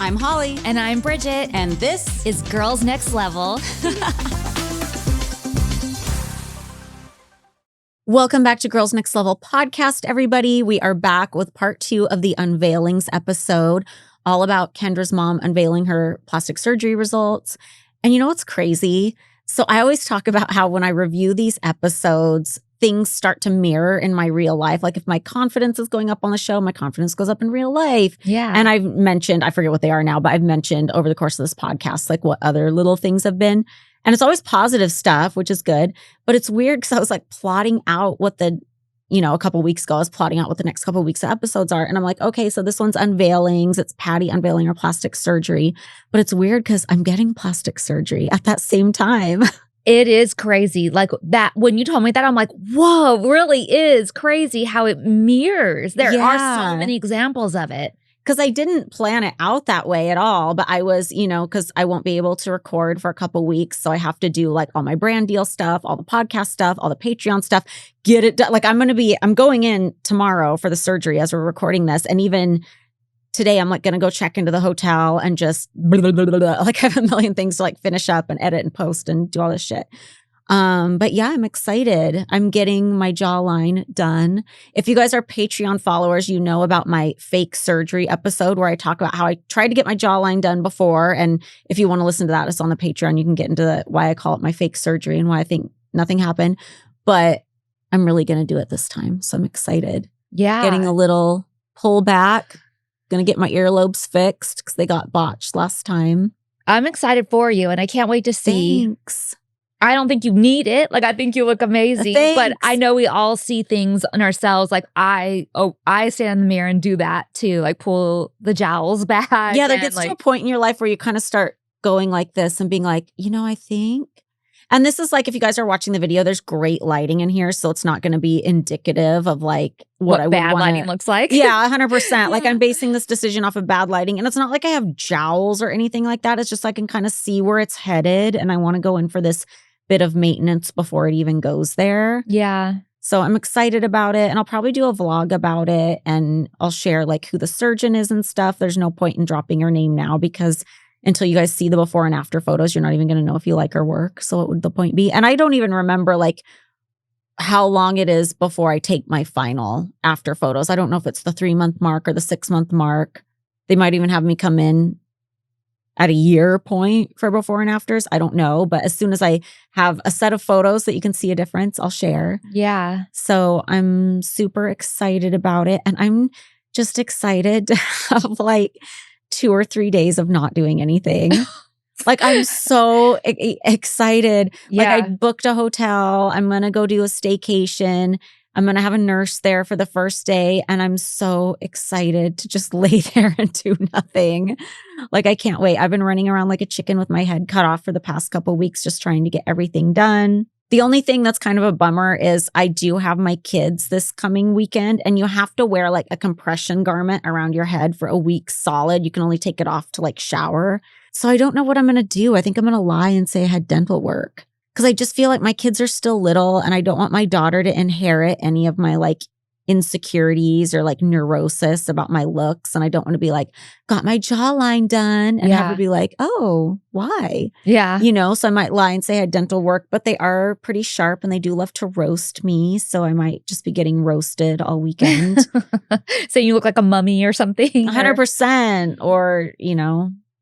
I'm Holly. And I'm Bridget. And this is Girls Next Level. Welcome back to Girls Next Level podcast, everybody. We are back with part 2 of the unveilings episode, all about Kendra's mom unveiling her plastic surgery results. And you know what's crazy? So I always talk about how when I review these episodes, things start to mirror in my real life. Like if my confidence is going up on the show, my confidence goes up in real life. Yeah. And I've mentioned, I forget what they are now, but I've mentioned over the course of this podcast, like what other little things have been. And it's always positive stuff, which is good. But it's weird because I was like plotting out what a couple weeks ago, I was plotting out what the next couple of weeks of episodes are. And I'm like, okay, so this one's unveilings. It's Patty unveiling her plastic surgery. But it's weird because I'm getting plastic surgery at that same time. It is crazy. Like that, when you told me that, I'm like, whoa, really is crazy how it mirrors. There are so many examples of it. Because I didn't plan it out that way at all. But I was, because I won't be able to record for a couple weeks. So I have to do like all my brand deal stuff, all the podcast stuff, all the Patreon stuff, get it done. Like I'm going in tomorrow for the surgery as we're recording this. And even today, I'm like going to go check into the hotel and just like I have a million things to like finish up and edit and post and do all this shit. But yeah, I'm excited. I'm getting my jawline done. If you guys are Patreon followers, you know about my fake surgery episode where I talk about how I tried to get my jawline done before. And if you want to listen to that, it's on the Patreon. You can get into why I call it my fake surgery and why I think nothing happened. But I'm really going to do it this time. So I'm excited. Yeah. Getting a little pull back. Going to get my earlobes fixed because they got botched last time. I'm excited for you and I can't wait to see. Thanks. I don't think you need it. Like, I think you look amazing. Thanks. But I know we all see things in ourselves. Like, I stand in the mirror and do that too. Like, pull the jowls back. Yeah, there gets to a point in your life where you kind of start going like this and being like, I think. And this is like, if you guys are watching the video, there's great lighting in here. So it's not going to be indicative of like what I would bad lighting looks like. Yeah, 100%. Like I'm basing this decision off of bad lighting. And it's not like I have jowls or anything like that. It's just I can kind of see where it's headed. And I want to go in for this bit of maintenance before it even goes there. Yeah. So I'm excited about it. And I'll probably do a vlog about it. And I'll share like who the surgeon is and stuff. There's no point in dropping her name now because until you guys see the before and after photos, you're not even going to know if you like her work. So what would the point be? And I don't even remember like how long it is before I take my final after photos. I don't know if it's the 3-month mark or the 6-month mark. They might even have me come in at a year point for before and afters. I don't know. But as soon as I have a set of photos that you can see a difference, I'll share. Yeah. So I'm super excited about it. And I'm just excited to have like 2 or 3 days of not doing anything. Like I'm so excited. Yeah. Like I booked a hotel. I'm going to go do a staycation. I'm going to have a nurse there for the first day. And I'm so excited to just lay there and do nothing. Like I can't wait. I've been running around like a chicken with my head cut off for the past couple of weeks, just trying to get everything done. The only thing that's kind of a bummer is I do have my kids this coming weekend and you have to wear like a compression garment around your head for a week solid. You can only take it off to like shower. So I don't know what I'm going to do. I think I'm going to lie and say I had dental work because I just feel like my kids are still little and I don't want my daughter to inherit any of my like insecurities or like neurosis about my looks. And I don't want to be like, got my jawline done and have her be like, oh, why? Yeah. So I might lie and say I had dental work, but they are pretty sharp and they do love to roast me. So I might just be getting roasted all weekend. So you look like a mummy or something. 100% or,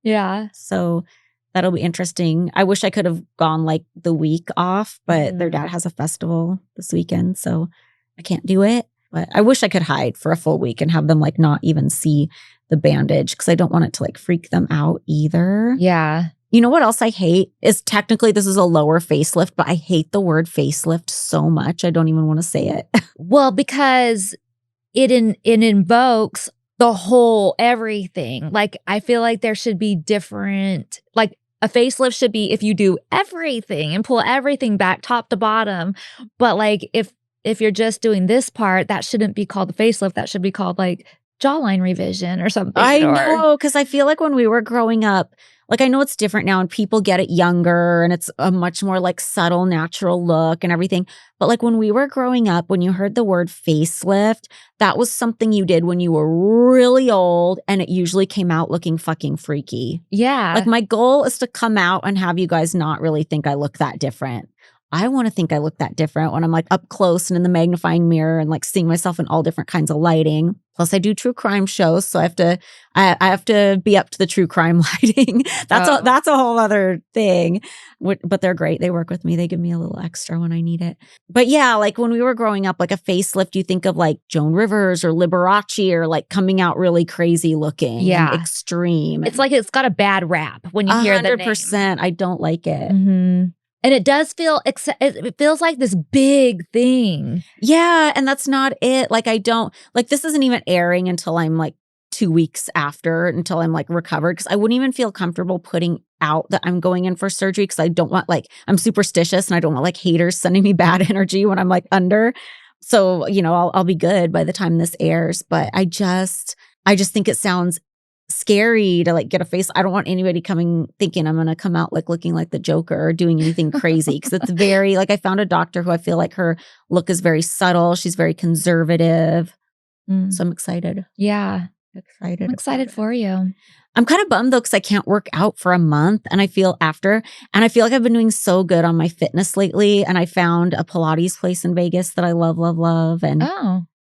Yeah. So that'll be interesting. I wish I could have gone like the week off, but their dad has a festival this weekend. So I can't do it. But I wish I could hide for a full week and have them like not even see the bandage because I don't want it to like freak them out either. Yeah. You know what else I hate is technically this is a lower facelift, but I hate the word facelift so much. I don't even want to say it. Well, because it invokes the whole everything. Like I feel like there should be different, like a facelift should be if you do everything and pull everything back top to bottom. But like if you're just doing this part, that shouldn't be called a facelift. That should be called like jawline revision or something. I know, because I feel like when we were growing up, Like, I know it's different now and people get it younger and it's a much more like subtle, natural look and everything. But like when we were growing up, when you heard the word facelift, that was something you did when you were really old and it usually came out looking fucking freaky. Yeah. Like my goal is to come out and have you guys not really think I look that different. I want to think I look that different when I'm like up close and in the magnifying mirror and like seeing myself in all different kinds of lighting. Plus I do true crime shows, so I have to be up to the true crime lighting. That's a whole other thing. But they're great. They work with me. They give me a little extra when I need it. But yeah, like when we were growing up, like a facelift, you think of like Joan Rivers or Liberace or like coming out really crazy looking. Yeah. And extreme. It's like it's got a bad rap when you hear the name. 100%. I don't like it. Mm-hmm. And it does feel, it feels like this big thing. Yeah. And that's not it. Like, I don't, like, this isn't even airing until I'm like 2 weeks after, until I'm like recovered. Cause I wouldn't even feel comfortable putting out that I'm going in for surgery. Cause I don't want, like, I'm superstitious and I don't want like haters sending me bad energy when I'm like under. So, you know, I'll be good by the time this airs. But I just think it sounds scary to like get a face. I don't want anybody coming thinking I'm going to come out like looking like the Joker or doing anything crazy because it's very like I found a doctor who I feel like her look is very subtle. She's very conservative. So I'm excited. Yeah. I'm excited for you. I'm kind of bummed though because I can't work out for a month and I feel like I've been doing so good on my fitness lately and I found a Pilates place in Vegas that I love. And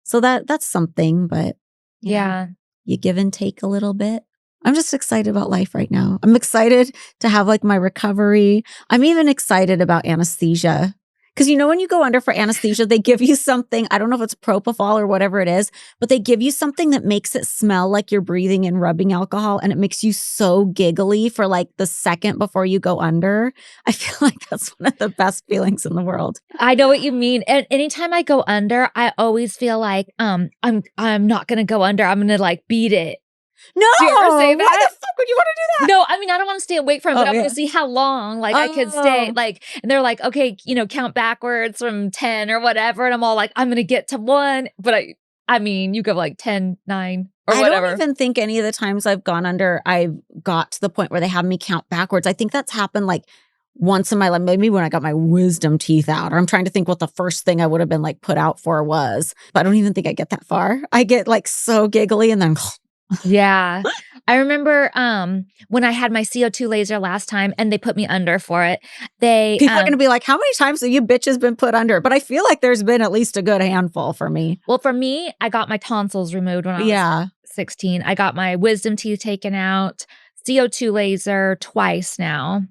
so that's something, but yeah. You give and take a little bit. I'm just excited about life right now. I'm excited to have like my recovery. I'm even excited about anesthesia. Because you know when you go under for anesthesia, they give you something, I don't know if it's propofol or whatever it is, but they give you something that makes it smell like you're breathing in rubbing alcohol and it makes you so giggly for like the second before you go under. I feel like that's one of the best feelings in the world. I know what you mean. And anytime I go under, I always feel like I'm not going to go under. I'm going to like beat it. No, do you ever say that? Why the fuck would you want to do that? No, I mean, I don't want to stay awake from it, but I'm going to see how long like I could stay. Like, and they're like, okay, you know, count backwards from 10 or whatever. And I'm all like, I'm going to get to 1. But I mean, you go like 10, 9 or whatever. I don't even think any of the times I've gone under, I've got to the point where they have me count backwards. I think that's happened like once in my life, maybe when I got my wisdom teeth out, or I'm trying to think what the first thing I would have been like put out for was, but I don't even think I get that far. I get like so giggly and then yeah. I remember when I had my CO2 laser last time and they put me under for it. People are going to be like, how many times have you bitches been put under? But I feel like there's been at least a good handful for me. Well, for me, I got my tonsils removed when I was 16. I got my wisdom teeth taken out, CO2 laser twice now.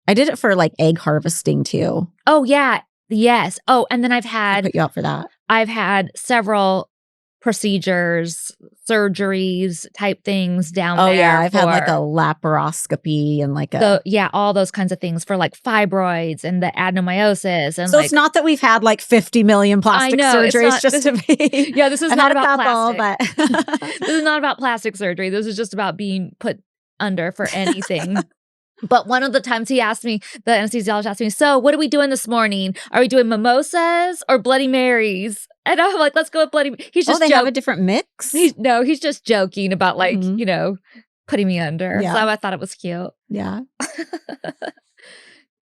I did it for like egg harvesting too. Oh, yeah. Yes. Oh, and then I put you out for that. I've had several procedures, surgeries type things down there. Oh yeah, I've had like a laparoscopy and like all those kinds of things for like fibroids and the adenomyosis. And so it's not that we've had like 50 million plastic surgeries just to be. Yeah, this is not about plastic. But this is not about plastic surgery. This is just about being put under for anything. But one of the times he asked me, the anesthesiologist asked me, so what are we doing this morning? Are we doing mimosas or Bloody Marys? And I'm like, let's go with Bloody Marys. He's just they have a different mix? He's just joking about like, you know, putting me under. Yeah. So I thought it was cute. Yeah.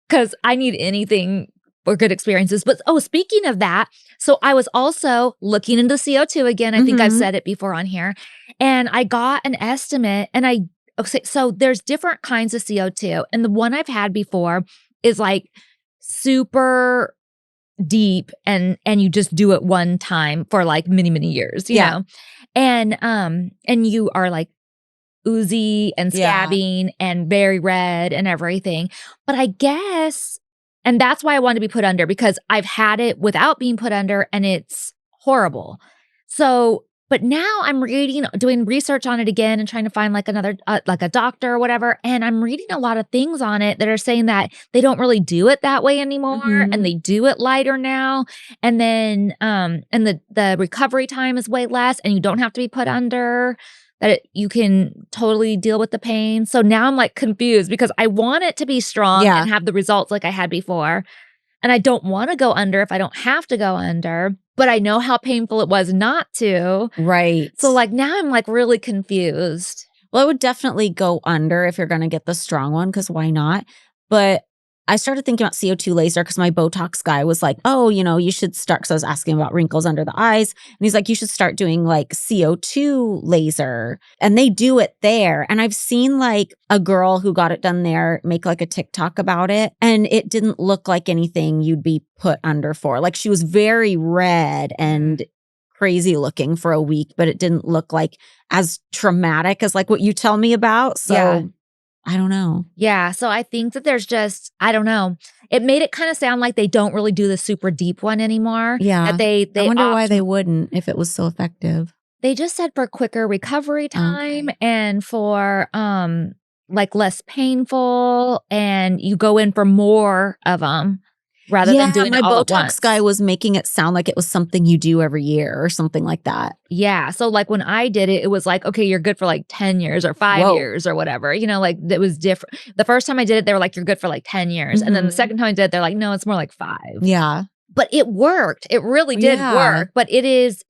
Because I need anything for good experiences. But speaking of that, so I was also looking into CO2 again. I think I've said it before on here. And I got an estimate and so there's different kinds of CO2. And the one I've had before is like super deep and you just do it one time for like many, many years, you know? And you are like oozy and scabbing and very red and everything. But I guess, and that's why I wanted to be put under because I've had it without being put under and it's horrible. So but now I'm doing research on it again and trying to find like another, like a doctor or whatever. And I'm reading a lot of things on it that are saying that they don't really do it that way anymore. And they do it lighter now. And then, and the recovery time is way less and you don't have to be put under, that you can totally deal with the pain. So now I'm like confused because I want it to be strong and have the results like I had before. And I don't want to go under if I don't have to go under. But I know how painful it was not to. Right. So like now I'm like really confused. Well, I would definitely go under if you're gonna get the strong one, because why not? But I started thinking about CO2 laser because my Botox guy was like, "Oh, you should start," because I was asking about wrinkles under the eyes, and he's like, "You should start doing, like, CO2 laser," and they do it there, and I've seen, like, a girl who got it done there make, like, a TikTok about it, and it didn't look like anything you'd be put under for. Like, she was very red and crazy looking for a week, but it didn't look like as traumatic as, like, what you tell me about, so Yeah. I don't know. Yeah, so I think that there's just I don't know. It made it kinda sound like they don't really do the super deep one anymore, Yeah. that they I they wonder why opt they wouldn't if it was so effective. they just said for quicker recovery time Okay. and for, like, less painful, and you go in for more of them rather than Yeah, doing it my all at Botox guy once. was making it sound like it was something you do every year or something like that. Yeah, so, like, when I did it, it was like, "Okay, you're good for, like, 10 years or 5 Whoa. years," or whatever, like, that was different. The first time I did it, they were like, "You're good for, like, 10 years," and then the Mhm. second time I did it, they're like, "No, it's more like 5." Yeah. But it worked, it really did Yeah. work, but it is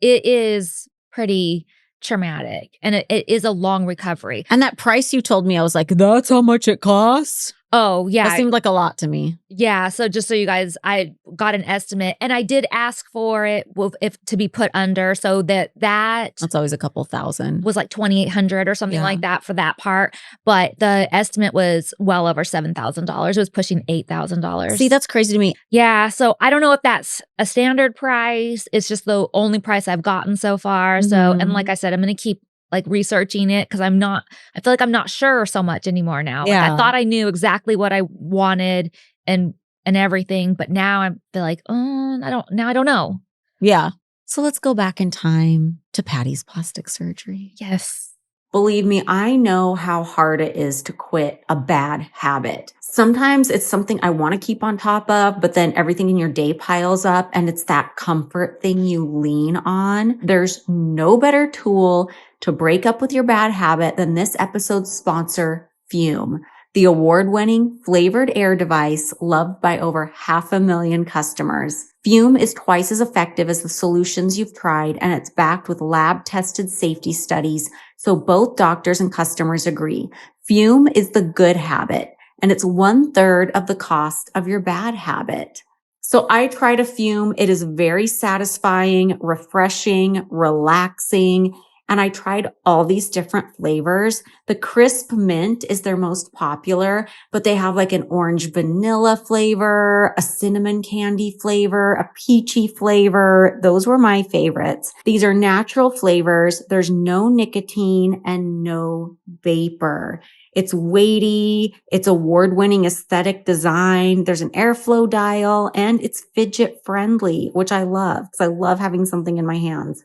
pretty traumatic, and it is a long recovery. And that price you told me, I was like, "That's how much it costs?" Oh, That yeah. seemed like a lot to me. Yeah, so just so you guys I got an estimate, and I did ask for it if to be put under, so that That's always a couple thousand. was like 2,800 or something Yeah. like that for that part, but the estimate was well over $7,000. It was pushing $8,000. See, that's crazy to me. Yeah, so I don't know if that's a standard price. It's just the only price I've gotten so far. So, and like Mhm. I said, I'm gonna keep like researching it because I feel like I'm not sure so much anymore now. Like I Yeah. thought I knew exactly what I wanted and everything, but now I feel like, I don't know. Yeah. So let's go back in time to Patty's plastic surgery. Yes. Believe me, I know how hard it is to quit a bad habit. Sometimes it's something I want to keep on top of, but then everything in your day piles up and it's that comfort thing you lean on. There's no better tool to break up with your bad habit than this episode's sponsor, Fume, the award-winning flavored air device loved by over 500,000 customers. Fume is twice as effective as the solutions you've tried, and it's backed with lab-tested safety studies, so both doctors and customers agree. Fume is the good habit, and it's 1/3 of the cost of your bad habit. So I tried a Fume. It is very satisfying, refreshing, relaxing, and I tried all these different flavors. The crisp mint is their most popular, but they have like an orange vanilla flavor, a cinnamon candy flavor, a peachy flavor. Those were my favorites. These are natural flavors. There's no nicotine and no vapor. It's weighty. It's award-winning aesthetic design. There's an airflow dial and it's fidget friendly, which I love because I love having something in my hands.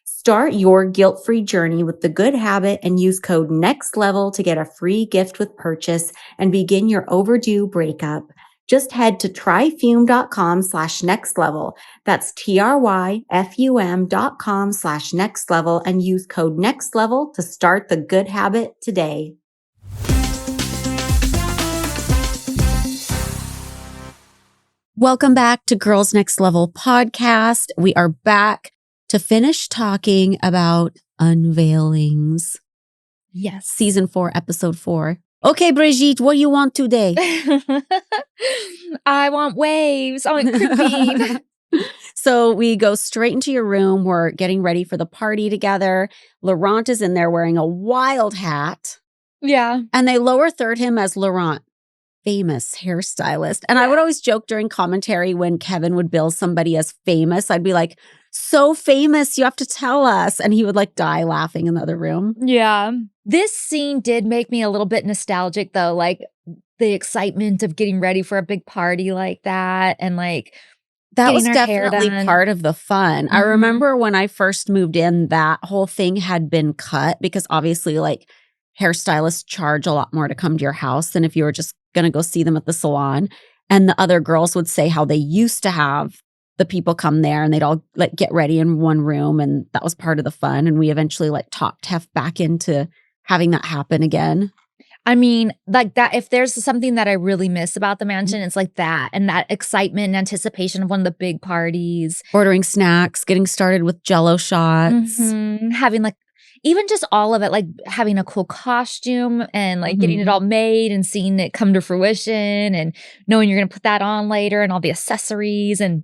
Start your guilt-free journey with the good habit and use code NEXTLEVEL to get a free gift with purchase and begin your overdue breakup. Just head to tryfum.com/nextlevel. That's tryfum.com/nextlevel and use code NEXTLEVEL to start the good habit today. Welcome back to Girls Next Level podcast. We are back to finish talking about unveilings. Yes. Season 4, episode 4. Okay, Brigitte, what do you want today? I want waves. I want creeping. So we go straight into your room. We're getting ready for the party together. Laurent is in there wearing a wild hat. Yeah. And they lower third him as Laurent, famous hairstylist. And I would always joke during commentary when Kevin would bill somebody as famous. I'd be like, so famous, you have to tell us. And he would like die laughing in the other room. Yeah. This scene did make me a little bit nostalgic though, like the excitement of getting ready for a big party like that and like That getting was her hair definitely done. part of the fun. I Mhm. remember when I first moved in, that whole thing had been cut because obviously like hairstylists charge a lot more to come to your house than if you were just going to go see them at the salon. And the other girls would say how they used to have the people come there and they'd all like get ready in one room. And that was part of the fun. And we eventually like talked Hef back into having that happen again. I mean, like that, if there's something that I really miss about the mansion, it's like that and that excitement and anticipation of one of the big parties. Ordering snacks, getting started with Jell-O shots. Mhm. Having like, even just all of it, like having a cool costume and like getting it Mhm. all made and seeing it come to fruition and knowing you're gonna put that on later and all the accessories and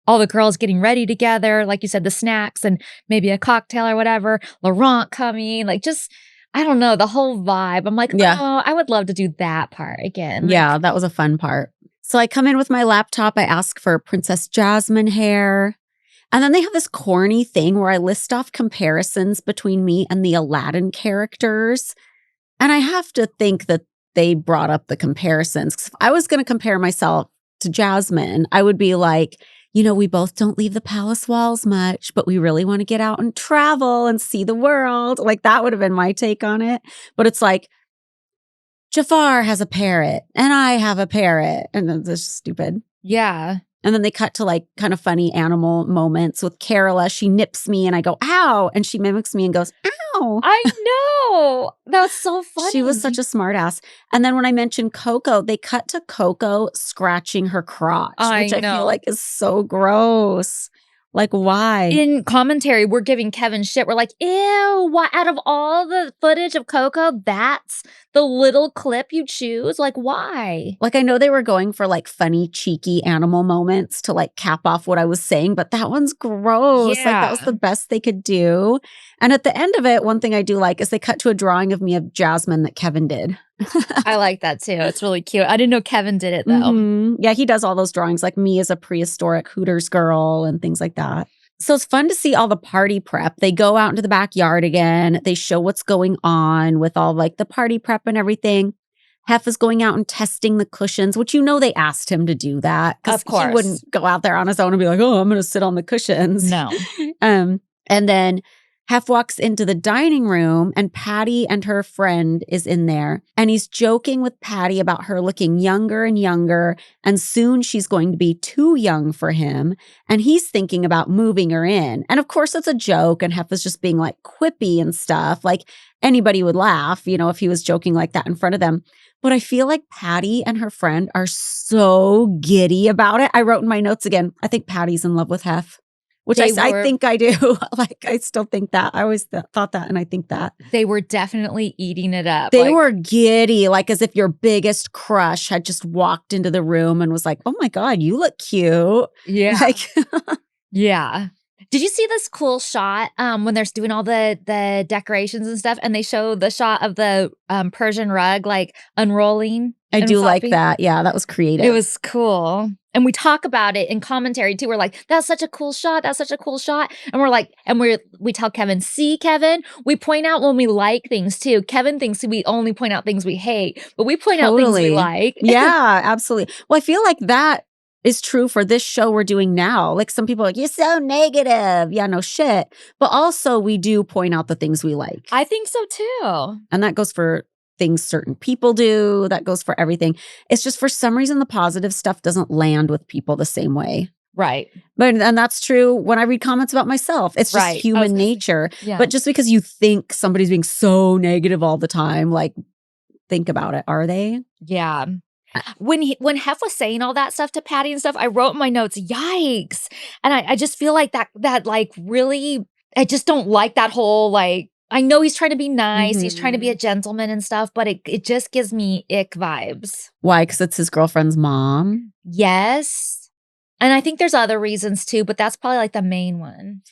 all the girls getting ready together, like you said, the snacks and maybe a cocktail or whatever, Laurent coming, like just I don't know, the whole vibe. I'm like, Yeah. "Oh, I would love to do that part again." Yeah, Like that was a fun part. So I come in with my laptop, I ask for Princess Jasmine hair, and then they have this corny thing where I list off comparisons between me and the Aladdin characters, and I have to think that they brought up the comparisons, 'cause if I was gonna compare myself to Jasmine, I would be like, we both don't leave the palace walls much, but we really wanna get out and travel and see the world." Like, that would have been my take on it, but it's like, Jafar has a parrot, and I have a parrot, and then it's just stupid. yeah. And then they cut to, like, kind of funny animal moments with Carola. She nips me, and I go, "Ow!" And she mimics me and goes, "Ow!" I know. That's so She was funny. such a smartass. And then when I mentioned Coco, they cut to Coco scratching her crotch, I which I feel know. like is so gross. Like, why? In commentary, we're giving Kevin shit. We're like, "Ew, why out of all the footage of Coco, that's the little clip you choose? Like, why?" Like, I know they were going for, like, funny, cheeky animal moments to, like, cap off what I was saying, but that one's gross. Like, that was Yeah. the best they could do. And at the end of it, one thing I do like is they cut to a drawing of me of Jasmine that Kevin did. I like that too. It's really cute. I didn't know Kevin did it though. Yeah, he does all those drawings, like me as a prehistoric Hooters girl and things like that. So it's fun to see all the party prep. They go out into the backyard again. They show what's going on with all like the party prep and everything. Hef is going out and testing the cushions, which they asked him to do that because Of he course. wouldn't go out there on his own and be like, "Oh, I'm going to sit on the cushions." No. And then Hef walks into the dining room and Patty and her friend is in there. And he's joking with Patty about her looking younger and younger. And soon she's going to be too young for him. And he's thinking about moving her in. And of course, it's a joke. And Hef is just being like quippy and stuff. Like anybody would laugh, if he was joking like that in front of them. But I feel like Patty and her friend are so giddy about it. I wrote in my notes again, I think Patty's in love with Hef. Which I think I do. Like, I still think that. I always thought that, and I think that. They were definitely eating it up. They were giddy, like as if your biggest crush had just walked into the room and was like, "Oh my God, you look cute." Yeah. Like, yeah. Did you see this cool shot when they're doing all the decorations and stuff and they show the shot of the Persian rug like unrolling? I do like that. Yeah, that was creative. It was cool. And we talk about it in commentary too. We're like, "That's such a cool shot. That's such a cool shot." And we're like, we tell Kevin, "See, Kevin, we point out when we like things too." Kevin thinks we only point out things we hate, but we point out things we like. Yeah, absolutely. Well, I feel like that is true for this show we're doing now. Like some people are like, "You're so negative." Yeah, no shit. But also we do point out the things we like. I think so too. And that goes for things certain people do. That goes for everything. It's just for some reason, the positive stuff doesn't land with people the same way. Right. And that's true when I read comments about myself. It's just human nature. Yeah. But just because you think somebody's being so negative all the time, like think about it. Are they? Yeah. When Hef was saying all that stuff to Patty and stuff, I wrote in my notes, "Yikes." And I just feel like that like really, I just don't like that whole like, I know he's trying to be nice. He's trying to be a gentleman and stuff, but it just gives me ick vibes. Why? Because it's his girlfriend's mom? Yes. And I think there's other reasons too, but that's probably like the main one.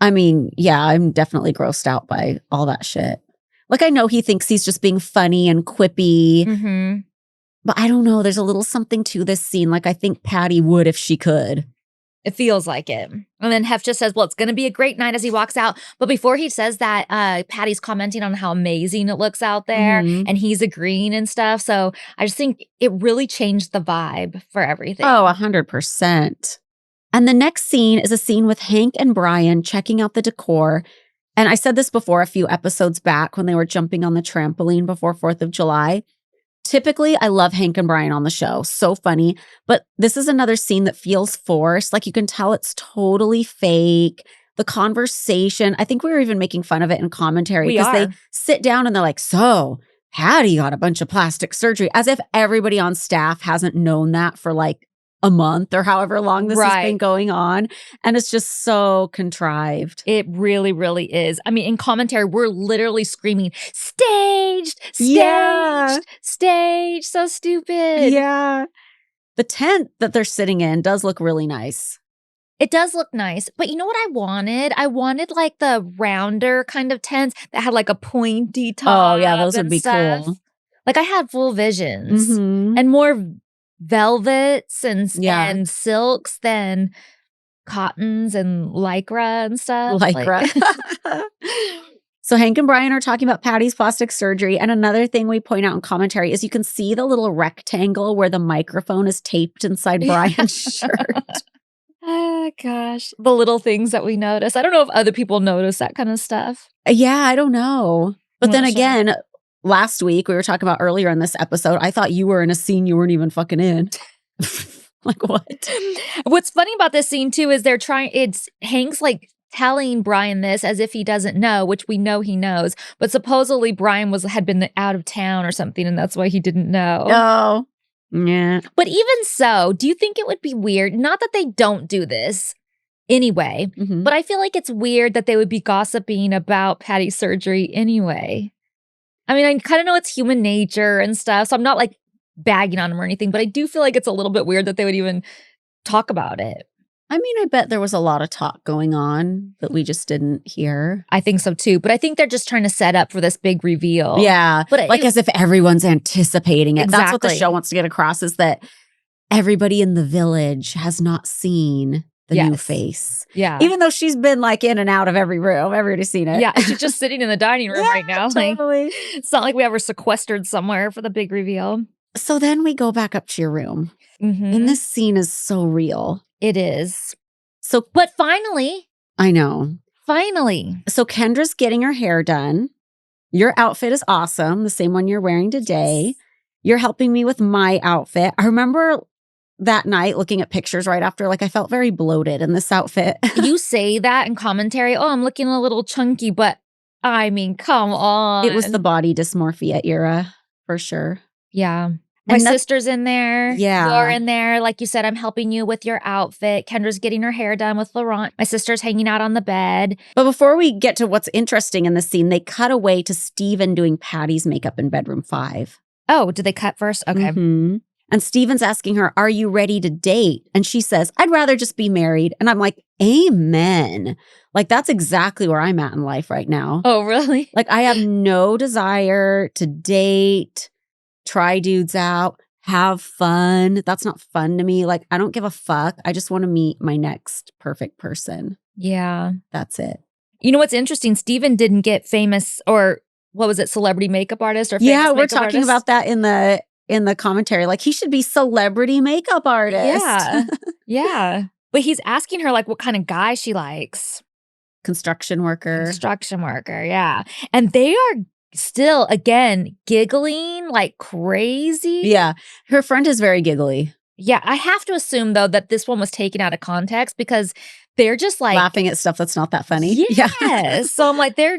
I mean, yeah, I'm definitely grossed out by all that shit. Like, I know he thinks he's just being funny and quippy, Mm-hmm. but I don't know. There's a little something to this scene. Like, I think Patty would if she could. It feels like it. And then Hef just says, "Well, it's going to be a great night," as he walks out. But before he says that, Patty's commenting on how amazing it looks out there and he's agreeing and stuff. So I just think it really changed the vibe for everything. Oh, 100%. And the next scene is a scene with Hank and Brian checking out the decor. And I said this before a few episodes back when they were jumping on the trampoline before 4th of July. Typically, I love Hank and Brian on the show. So funny. But this is another scene that feels forced. Like you can tell it's totally fake. The conversation, I think we were even making fun of it in commentary because they sit down and they're like, "So Patty got a bunch of plastic surgery," as if everybody on staff hasn't known that for like a month or however long this has been Right. going on. And it's just so contrived. It really, really is. I mean, in commentary, we're literally screaming, "Staged! Yeah. Staged! Staged!" So stupid. Yeah. The tent that they're sitting in does look really nice. It does look nice, but you know what I wanted? I wanted, like, the rounder kind of tents that had, like, a pointy Oh, top yeah, those would and be stuff. cool. Like, I had full visions Mhm. and more velvets Yeah. and silks than cottons and lycra and stuff, like Lycra. So Hank and Brian are talking about Patty's plastic surgery. And another thing we point out in commentary is you can see the little rectangle where the microphone is taped inside Brian's shirt. Oh gosh, the little things that we notice. I don't know if other people notice that kind of stuff. Yeah, I don't know. But I'm then not sure. again, last week we were talking about earlier in this episode, I thought you were in a scene you weren't even fucking in. Like what? What's funny about this scene too is it's Hank's like telling Brian this as if he doesn't know, which we know he knows, but supposedly Brian had been out of town or something, and that's why he didn't know. Oh, yeah. But even so, do you think it would be weird? Not that they don't do this anyway, Mhm. but I feel like it's weird that they would be gossiping about Patty's surgery anyway. I mean, I kind of know it's human nature and stuff, so I'm not like bagging on him or anything, but I do feel like it's a little bit weird that they would even talk about it. I mean, I bet there was a lot of talk going on that we just didn't hear. I think so too, but I think they're just trying to set up for this big reveal. Yeah. But Like as if everyone's anticipating it. That's what the Exactly. show wants to get across is that everybody in the village has not seen the new Yes. face. Yeah. Even though she's been like in and out of every room. Everybody's seen it. Yeah, and she's just sitting in the dining room right now. Like, Totally. it's not like we have her sequestered somewhere for the big reveal. So then we go back up to your room. Mhm. And this scene is so real. It is. So But finally, I know. So Kendra's getting her hair done. Your outfit is awesome, the same one you're wearing today. You're helping me with my outfit. I remember that night looking at pictures right after, like I felt very bloated in this outfit. You say that in commentary, "Oh, I'm looking a little chunky," but I mean, come on. It was the body dysmorphia era, for sure. Yeah. My And that- sister's in there. Yeah. You're in there. Like you said, I'm helping you with your outfit. Kendra's getting her hair done with Laurent. My sister's hanging out on the bed. But before we get to what's interesting in the scene, they cut away to Steven doing Patty's makeup in bedroom 5. Oh, did they cut first? Okay. Mhm. And Steven's asking her, "Are you ready to date?" And she says, "I'd rather just be married." And I'm like, amen. Like, that's exactly where I'm at in life right now. Oh, really? Like, I have no desire to date, try dudes out, have fun. That's not fun to me. Like, I don't give a fuck. I just want to meet my next perfect person. Yeah. That's it. You know what's interesting? Steven didn't get famous, or what was it, celebrity makeup artist or famous Yeah, we're makeup talking artist? about that in the commentary. Like, he should be celebrity makeup artist. Yeah. Yeah. But he's asking her like what kind of guy she likes. Construction worker. Construction worker, yeah. And they are still, again, giggling like crazy. Yeah. Her friend is very giggly. Yeah, I have to assume, though, that this one was taken out of context because they're just like Laughing at stuff that's not that funny. Yes. So I'm like, they're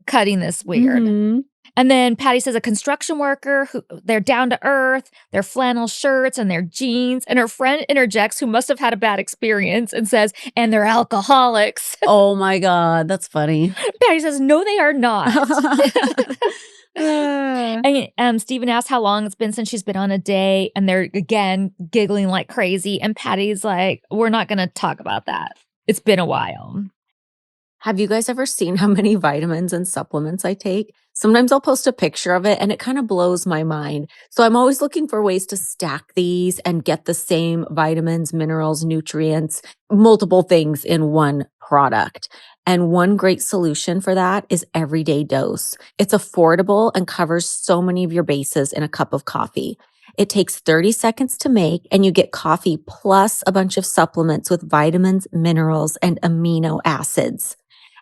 cutting this weird. Mhm. And then Patty says a construction worker who they're down to earth, their flannel shirts and their jeans. And her friend interjects, who must have had a bad experience, and says, and they're alcoholics. Oh my God, that's funny. Patty says, no, they are not. Ah. And Steven asks how long it's been since she's been on a date. And they're, again, giggling like crazy. And Patty's like, we're not going to talk about that. It's been a while. Have you guys ever seen how many vitamins and supplements I take? Sometimes I'll post a picture of it and it kind of blows my mind. So I'm always looking for ways to stack these and get the same vitamins, minerals, nutrients, multiple things in one product. And one great solution for that is Everyday Dose. It's affordable and covers so many of your bases in a cup of coffee. It takes 30 seconds to make, and you get coffee plus a bunch of supplements with vitamins, minerals, and amino acids.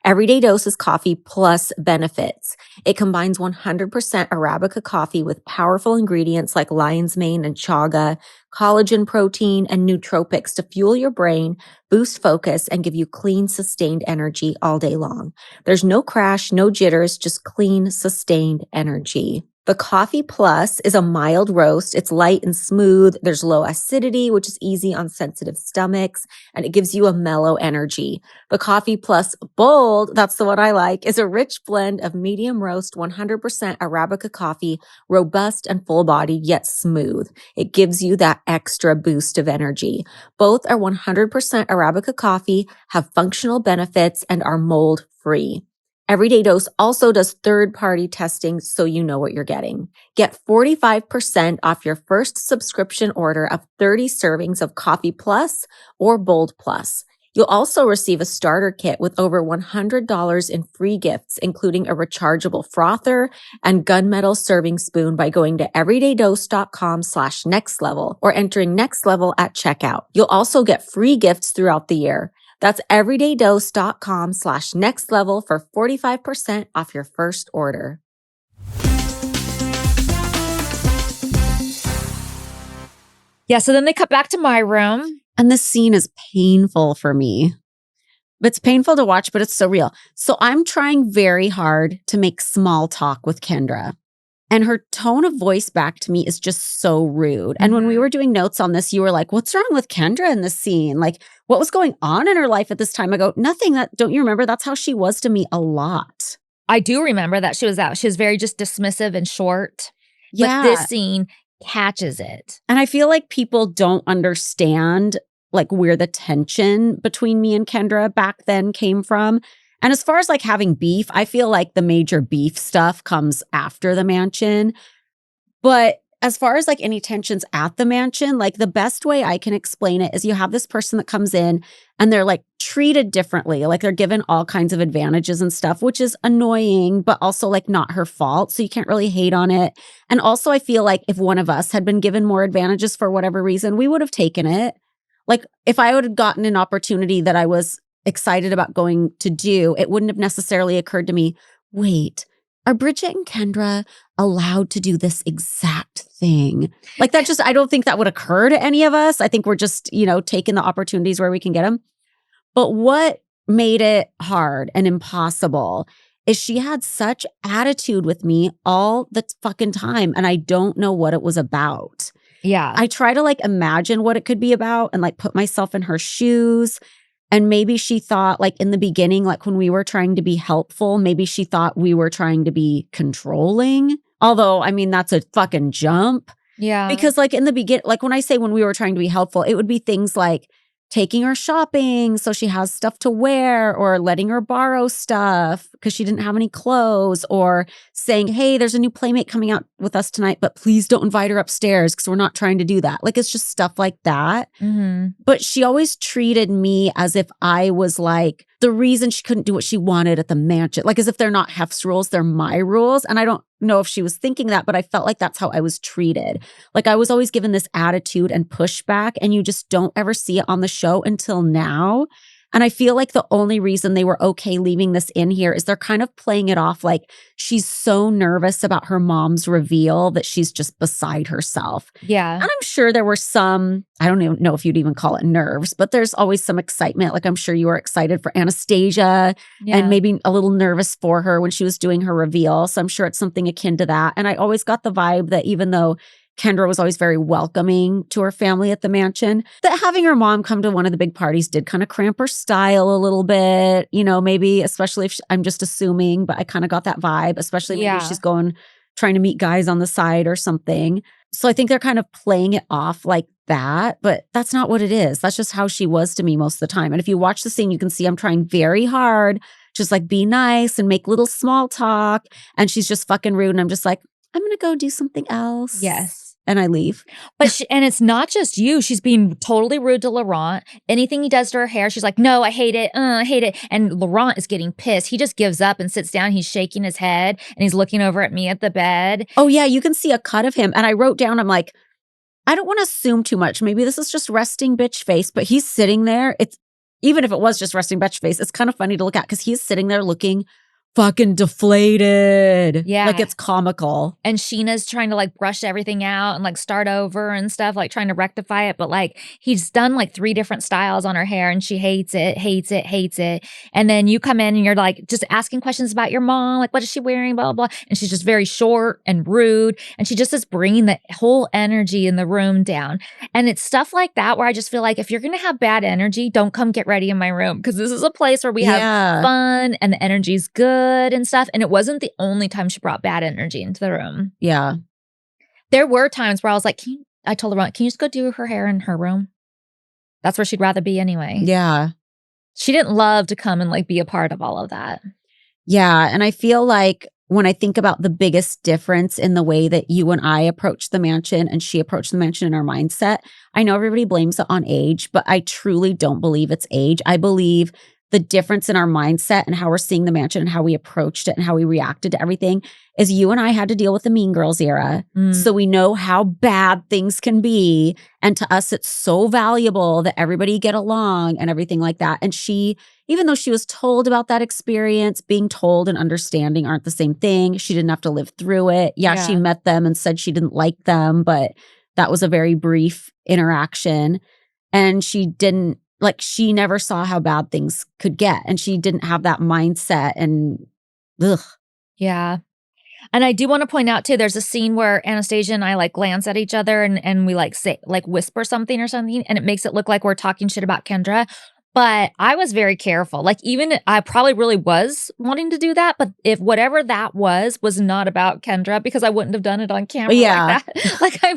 Everyday Dose is coffee plus benefits. It combines 100% Arabica coffee with powerful ingredients like lion's mane and chaga, collagen protein, and nootropics to fuel your brain, boost focus, and give you clean, sustained energy all day long. There's no crash, no jitters, just clean, sustained energy. The Coffee Plus is a mild roast. It's light and smooth. There's low acidity, which is easy on sensitive stomachs, and it gives you a mellow energy. The Coffee Plus Bold, that's the one I like, is a rich blend of medium roast, 100% Arabica coffee, robust and full-bodied, yet smooth. It gives you that extra boost of energy. Both are 100% Arabica coffee, have functional benefits, and are mold-free. Everyday Dose also does third-party testing so you know what you're getting. Get 45% off your first subscription order of 30 servings of Coffee Plus or Bold Plus. You'll also receive a starter kit with over $100 in free gifts, including a rechargeable frother and gunmetal serving spoon by going to everydaydose.com/nextlevel or entering next level at checkout. You'll also get free gifts throughout the year. That's everydaydose.com/nextlevel for 45% off your first order. Yeah, so then they cut back to my room. And this scene is painful for me. It's painful to watch, but it's so real. So I'm trying very hard to make small talk with Kendra. And her tone of voice back to me is just so rude. And when we were doing notes on this, you were like, what's wrong with Kendra in this scene? Like, what was going on in her life at this time? I go, nothing. Don't you remember? That's how she was to me a lot. I do remember that she was out. She was very just dismissive and short. Yeah. But this scene catches it. And I feel like people don't understand like where the tension between me and Kendra back then came from. And as far as like having beef, I feel like the major beef stuff comes after the mansion. But as far as like any tensions at the mansion, like the best way I can explain it is you have this person that comes in and they're like treated differently. Like they're given all kinds of advantages and stuff, which is annoying, but also like not her fault. So you can't really hate on it. And also I feel like if one of us had been given more advantages for whatever reason, we would have taken it. Like if I would have gotten an opportunity that I was excited about going to do, it wouldn't have necessarily occurred to me, wait, are Bridget and Kendra allowed to do this exact thing? Like that just, I don't think that would occur to any of us. I think we're just, taking the opportunities where we can get them. But what made it hard and impossible is she had such attitude with me all the fucking time. And I don't know what it was about. Yeah. I try to like imagine what it could be about and like put myself in her shoes. And maybe she thought like in the beginning, like when we were trying to be helpful, maybe she thought we were trying to be controlling. Although, I mean, that's a fucking jump. Yeah. Because like in the beginning, like when I say when we were trying to be helpful, it would be things like taking her shopping so she has stuff to wear, or letting her borrow stuff because she didn't have any clothes, or saying, hey, there's a new playmate coming out with us tonight, but please don't invite her upstairs because we're not trying to do that. Like it's just stuff like that. But she always treated me as if I was like the reason she couldn't do what she wanted at the mansion. Like as if they're not Hef's rules, they're my rules. And I don't know if she was thinking that, but I felt like that's how I was treated. Like I was always given this attitude and pushback, and you just don't ever see it on the show until now. And I feel like the only reason they were okay leaving this in here is they're kind of playing it off like she's so nervous about her mom's reveal that she's just beside herself. Yeah. And I'm sure there were some, I don't even know if you'd even call it nerves, but there's always some excitement. Like I'm sure you were excited for Anastasia and maybe a little nervous for her when she was doing her reveal. So I'm sure it's something akin to that. And I always got the vibe that even though Kendra was always very welcoming to her family at the mansion, that having her mom come to one of the big parties did kind of cramp her style a little bit, maybe, especially if I'm just assuming, but I kind of got that vibe, especially maybe she's trying to meet guys on the side or something. So I think they're kind of playing it off like that, but that's not what it is. That's just how she was to me most of the time. And if you watch the scene, you can see I'm trying very hard, just like be nice and make little small talk. And she's just fucking rude. And I'm just like, I'm going to go do something else. Yes. And I leave. But and it's not just you. She's being totally rude to Laurent. Anything he does to her hair, she's like, no, I hate it. I hate it. And Laurent is getting pissed. He just gives up and sits down. He's shaking his head and he's looking over at me at the bed. Oh, yeah. You can see a cut of him. And I wrote down, I'm like, I don't want to assume too much. Maybe this is just resting bitch face, but he's sitting there. Even if it was just resting bitch face, it's kind of funny to look at because he's sitting there looking fucking deflated. Yeah. Like, it's comical. And Sheena's trying to, like, brush everything out and, like, start over and stuff, like, trying to rectify it, but, like, he's done, like, 3 different styles on her hair, and she hates it, hates it, hates it, and then you come in and you're, like, just asking questions about your mom, like, "What is she wearing?" Blah, blah, blah, and she's just very short and rude, and she just is bringing the whole energy in the room down, and it's stuff like that where I just feel like, if you're gonna have bad energy, don't come get ready in my room, because this is a place where we have Yeah. fun, and the energy's good and stuff, and it wasn't the only time she brought bad energy into the room. Yeah. There were times where I was like, I told her, "Can you just go do her hair in her room?" That's where she'd rather be anyway. Yeah. She didn't love to come and, like, be a part of all of that. Yeah, and I feel like when I think about the biggest difference in the way that you and I approach the mansion and she approached the mansion in our mindset, I know everybody blames it on age, but I truly don't believe it's age. I believe the difference in our mindset and how we're seeing the mansion and how we approached it and how we reacted to everything is you and I had to deal with the Mean Girls era. So we know how bad things can be. And to us, it's so valuable that everybody get along and everything like that. And she, even though she was told about that experience, being told and understanding aren't the same thing. She didn't have to live through it. Yeah, she Yeah. met them and said she didn't like them, but that was a very brief interaction. And she didn't, like, she never saw how bad things could get. And she didn't have that mindset. And ugh. Yeah. And I do wanna point out too, there's a scene where Anastasia and I, like, glance at each other and we, like, say, like, whisper something or something, and it makes it look like we're talking shit about Kendra. But I was very careful. Like, even I probably really was wanting to do that, but if whatever that was not about Kendra, because I wouldn't have done it on camera Yeah. like that. Like, I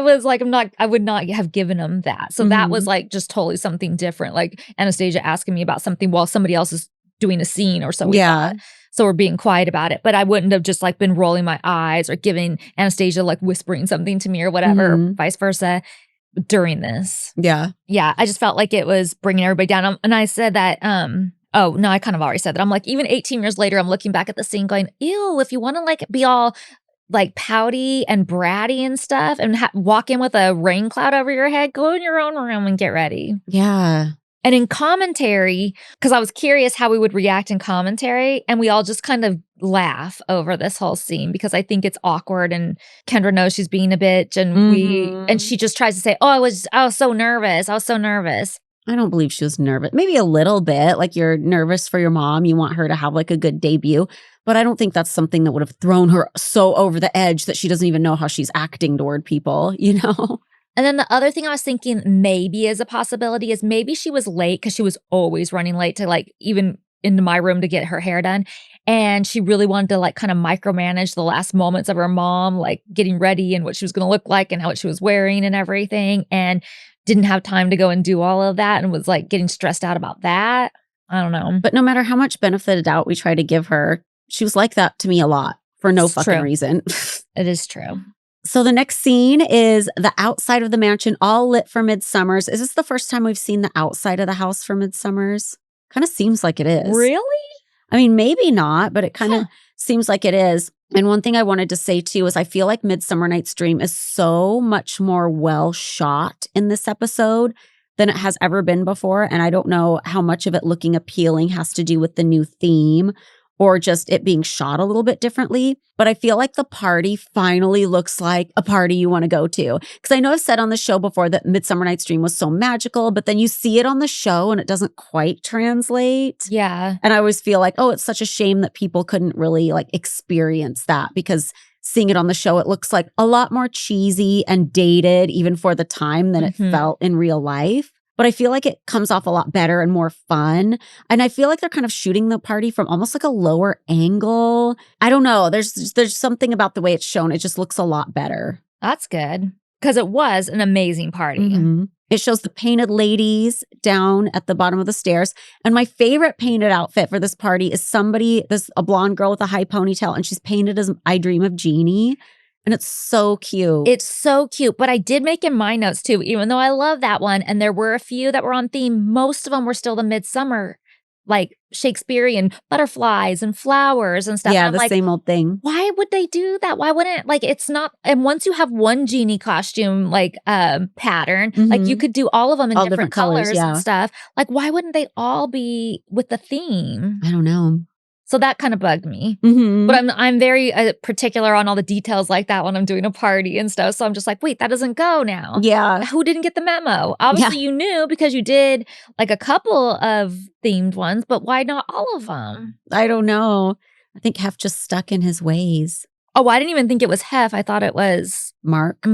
was like, I would not have given him that. So that was, like, just totally something different. Like, Anastasia asking me about something while somebody else is doing a scene or so we Yeah. thought. So we're being quiet about it. But I wouldn't have just, like, been rolling my eyes or giving Anastasia, like, whispering something to me or whatever, or vice versa during this. Yeah. Yeah, I just felt like it was bringing everybody down, and I said that, oh, no, I kind of already said that. I'm like, even 18 years later, I'm looking back at the scene going, "Ew, if you wanna, like, be all, like, pouty and bratty and stuff and walk in with a rain cloud over your head, go in your own room and get ready." Yeah. And in commentary, because I was curious how we would react in commentary, and we all just kind of laugh over this whole scene because I think it's awkward, and Kendra knows she's being a bitch, and and she just tries to say, "Oh, I was so nervous. I was so nervous." I don't believe she was nervous. Maybe a little bit. Like, you're nervous for your mom. You want her to have, like, a good debut. But I don't think that's something that would have thrown her so over the edge that she doesn't even know how she's acting toward people, you know? And then the other thing I was thinking maybe is a possibility is maybe she was late because she was always running late to, like, even into my room to get her hair done. And she really wanted to, like, kind of micromanage the last moments of her mom, like, getting ready and what she was going to look like and how what she was wearing and everything. And didn't have time to go and do all of that and was, like, getting stressed out about that. I don't know. But no matter how much benefit of doubt we try to give her, she was like that to me a lot for no It's fucking true. reason. It is true. So the next scene is the outside of the mansion, all lit for Midsummers. Is this the first time we've seen the outside of the house for Midsummers? Kind of seems like it is. Really? I mean, maybe not, but it kind of Huh. seems like it is. And one thing I wanted to say too is I feel like Midsummer Night's Dream is so much more well shot in this episode than it has ever been before. And I don't know how much of it looking appealing has to do with the new theme or just it being shot a little bit differently. But I feel like the party finally looks like a party you want to go to. Because I know I've said on the show before that Midsummer Night's Dream was so magical, but then you see it on the show and it doesn't quite translate. Yeah. And I always feel like, oh, it's such a shame that people couldn't really like experience that because seeing it on the show, it looks like a lot more cheesy and dated even for the time than it felt in real life. But I feel like it comes off a lot better and more fun. And I feel like they're kind of shooting the party from almost like a lower angle. I don't know. There's something about the way it's shown. It just looks a lot better. That's good. Because it was an amazing party. It shows the painted ladies down at the bottom of the stairs. And my favorite painted outfit for this party is a blonde girl with a high ponytail, and she's painted as I Dream of Jeannie. And it's so cute. It's so cute. But I did make in my notes too, even though I love that one, and there were a few that were on theme, most of them were still the midsummer, like Shakespearean butterflies and flowers and stuff. Yeah, and the like, same old thing. why would they do that? Why wouldn't, like, it's not, and once you have one genie costume, like, pattern, like you could do all of them in All different different colors, colors yeah. and stuff. Like, why wouldn't they all be with the theme? I don't know. So that kind of bugged me. Mhm. But I'm very particular on all the details like that when I'm doing a party and stuff. So I'm just like, wait, that doesn't go now. Yeah. Who didn't get the memo? Yeah. Obviously, you knew because you did like a couple of themed ones, but why not all of them? I don't know. I think Hef just stuck in his ways. Oh, I didn't even think it was Hef. I thought it was Mark.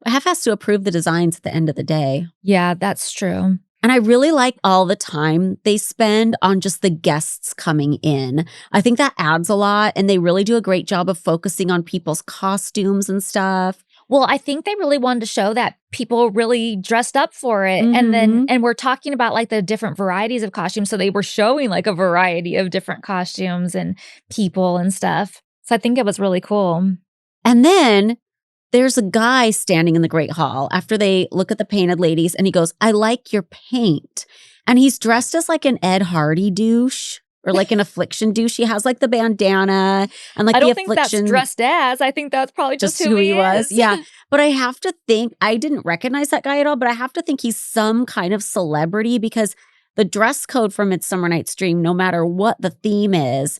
Hef has to approve the designs at the end of the day. Yeah, that's true. And I really like all the time they spend on just the guests coming in. I think that adds a lot, and they really do a great job of focusing on people's costumes and stuff. Well, I think they really wanted to show that people really dressed up for it. And we're talking about like the different varieties of costumes. So they were showing like a variety of different costumes and people and stuff. So I think it was really cool. And then there's a guy standing in the Great Hall after they look at the painted ladies, and he goes, "I like your paint." And he's dressed as like an Ed Hardy douche or like an Affliction douche. He has like the bandana and like I the don't think Affliction. that's dressed as. I think that's probably just Just who who he was. is. Yeah. But I have to think, I didn't recognize that guy at all, but I have to think he's some kind of celebrity because the dress code for Midsummer Night's Dream, no matter what the theme is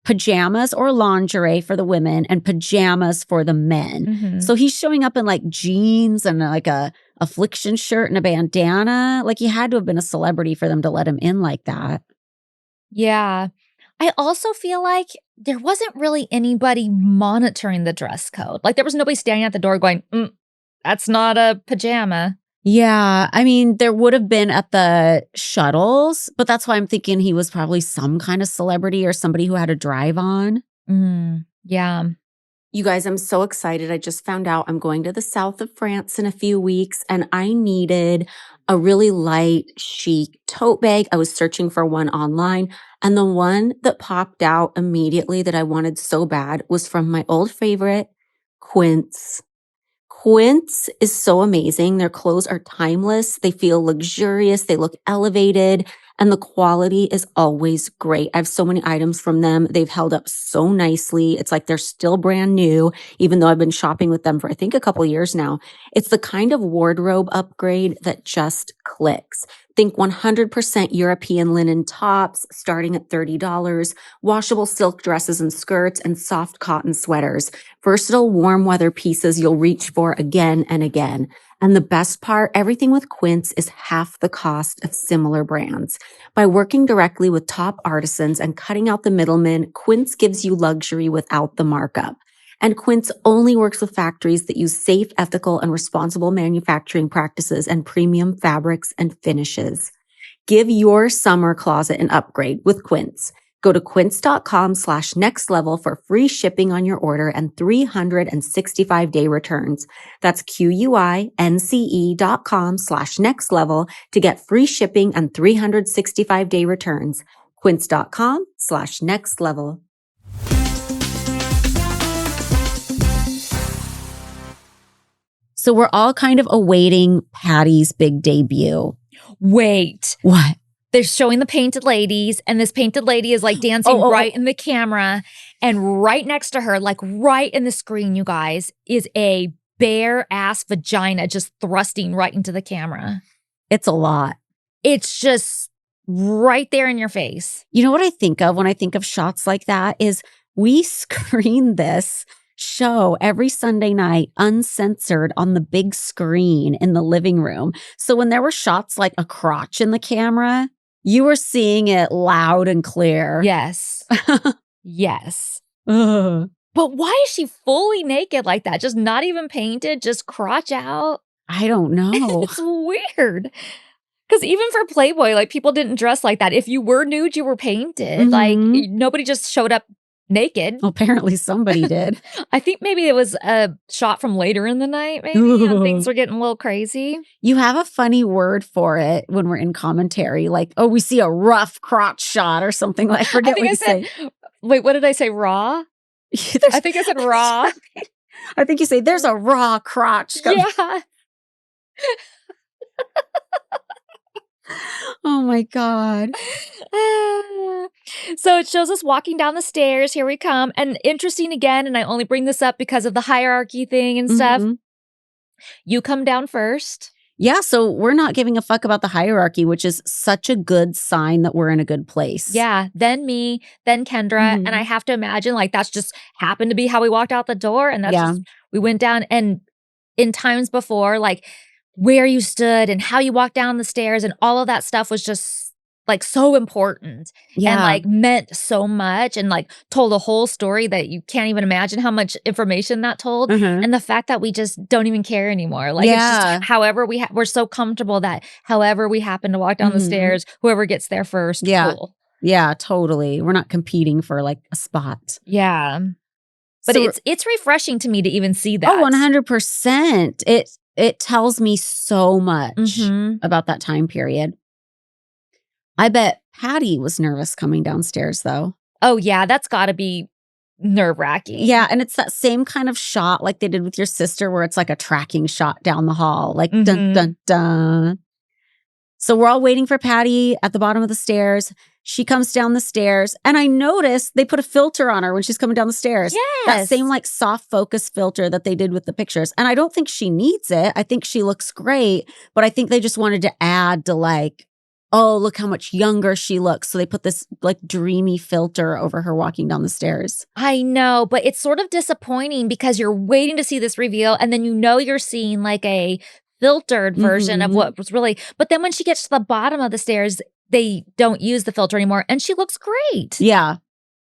pajamas or lingerie for the women and pajamas for the men. So he's showing up in like jeans and like a Affliction shirt and a bandana. Like he had to have been a celebrity for them to let him in like that. Yeah. I also feel like there wasn't really anybody monitoring the dress code. Like there was nobody standing at the door going, that's not a pajama. Yeah. I mean, there would have been at the shuttles, but that's why I'm thinking he was probably some kind of celebrity or somebody who had a drive on. Yeah. You guys, I'm so excited. I just found out I'm going to the south of France in a few weeks, and I needed a really light, chic tote bag. I was searching for one online, and the one that popped out immediately that I wanted so bad was from my old favorite, Quince. Quince is so amazing. Their clothes are timeless. They feel luxurious. They look elevated, and the quality is always great. I have so many items from them. They've held up so nicely. It's like they're still brand new, even though I've been shopping with them for, I think, a couple years now. It's the kind of wardrobe upgrade that just clicks. Think 100% European linen tops starting at $30, washable silk dresses and skirts, and soft cotton sweaters. Versatile warm weather pieces you'll reach for again and again. And the best part, everything with Quince is half the cost of similar brands. By working directly with top artisans and cutting out the middlemen, Quince gives you luxury without the markup. And Quince only works with factories that use safe, ethical, and responsible manufacturing practices and premium fabrics and finishes. Give your summer closet an upgrade with Quince. Go to quince.com/nextlevel for free shipping on your order and 365-day returns. That's QUINCE.com/nextlevel to get free shipping and 365-day returns. Quince.com/nextlevel. So we're all kind of awaiting Patty's big debut. Wait. What? They're showing the painted ladies, and this painted lady is like dancing right in the camera. And right next to her, like right in the screen, you guys, is a bare ass vagina just thrusting right into the camera. It's a lot. It's just right there in your face. You know what I think of when I think of shots like that is we screen this show every Sunday night uncensored on the big screen in the living room. So when there were shots like a crotch in the camera, you were seeing it loud and clear. Yes. Yes. Ugh. But why is she fully naked like that? Just not even painted, just crotch out? I don't know. It's weird. Because even for Playboy, like people didn't dress like that. If you were nude, you were painted. Like nobody just showed up naked. Well, apparently somebody did. I think maybe it was a shot from later in the night, maybe. And things were getting a little crazy. You have a funny word for it when we're in commentary, like, oh, we see a rough crotch shot or something like. I forget what you say. Wait, what did I say? Raw? I think I said raw. I think you say there's a raw crotch. Yeah. Oh my God. So it shows us walking down the stairs. Here we come. And interesting again, and I only bring this up because of the hierarchy thing and stuff. You come down first. Yeah, so we're not giving a fuck about the hierarchy, which is such a good sign that we're in a good place. Yeah, then me, then Kendra, and I Mhm. have to imagine, like, that's just happened to be how we walked out the door, and that's Yeah. just we went down and in times before, like, where you stood and how you walked down the stairs and all of that stuff was just, like, so important and, Yeah. like, meant so much and, like, told a whole story that you can't even imagine how much information that told, Mhm. and the fact that we just don't even care anymore, like, it's just Yeah. however we're so comfortable that however we happen to walk down the Mhm. stairs, whoever gets there first, Yeah. cool. Yeah, totally. We're not competing for, like, a spot. Yeah. But So it's refreshing to me to even see Oh, that. 100%. It tells me so much Mhm. about that time period. I bet Patty was nervous coming downstairs, though. Oh, yeah, that's gotta be nerve-wracking. Yeah, and it's that same kind of shot like they did with your sister where it's like a tracking shot down the hall, like, "Dun, Mhm. dun, dun." So we're all waiting for Patty at the bottom of the stairs. She comes down the stairs, and I noticed they put a filter on her when she's coming down the stairs. That same, Yes. like, soft focus filter that they did with the pictures, and I don't think she needs it. I think she looks great, but I think they just wanted to add to, like, "Oh, look how much younger she looks." So they put this, like, dreamy filter over her walking down the stairs. I know, but it's sort of disappointing because you're waiting to see this reveal, and then you know you're seeing, like, a filtered version of Mhm. what was really but then when she gets to the bottom of the stairs, they don't use the filter anymore, and she looks great. Yeah,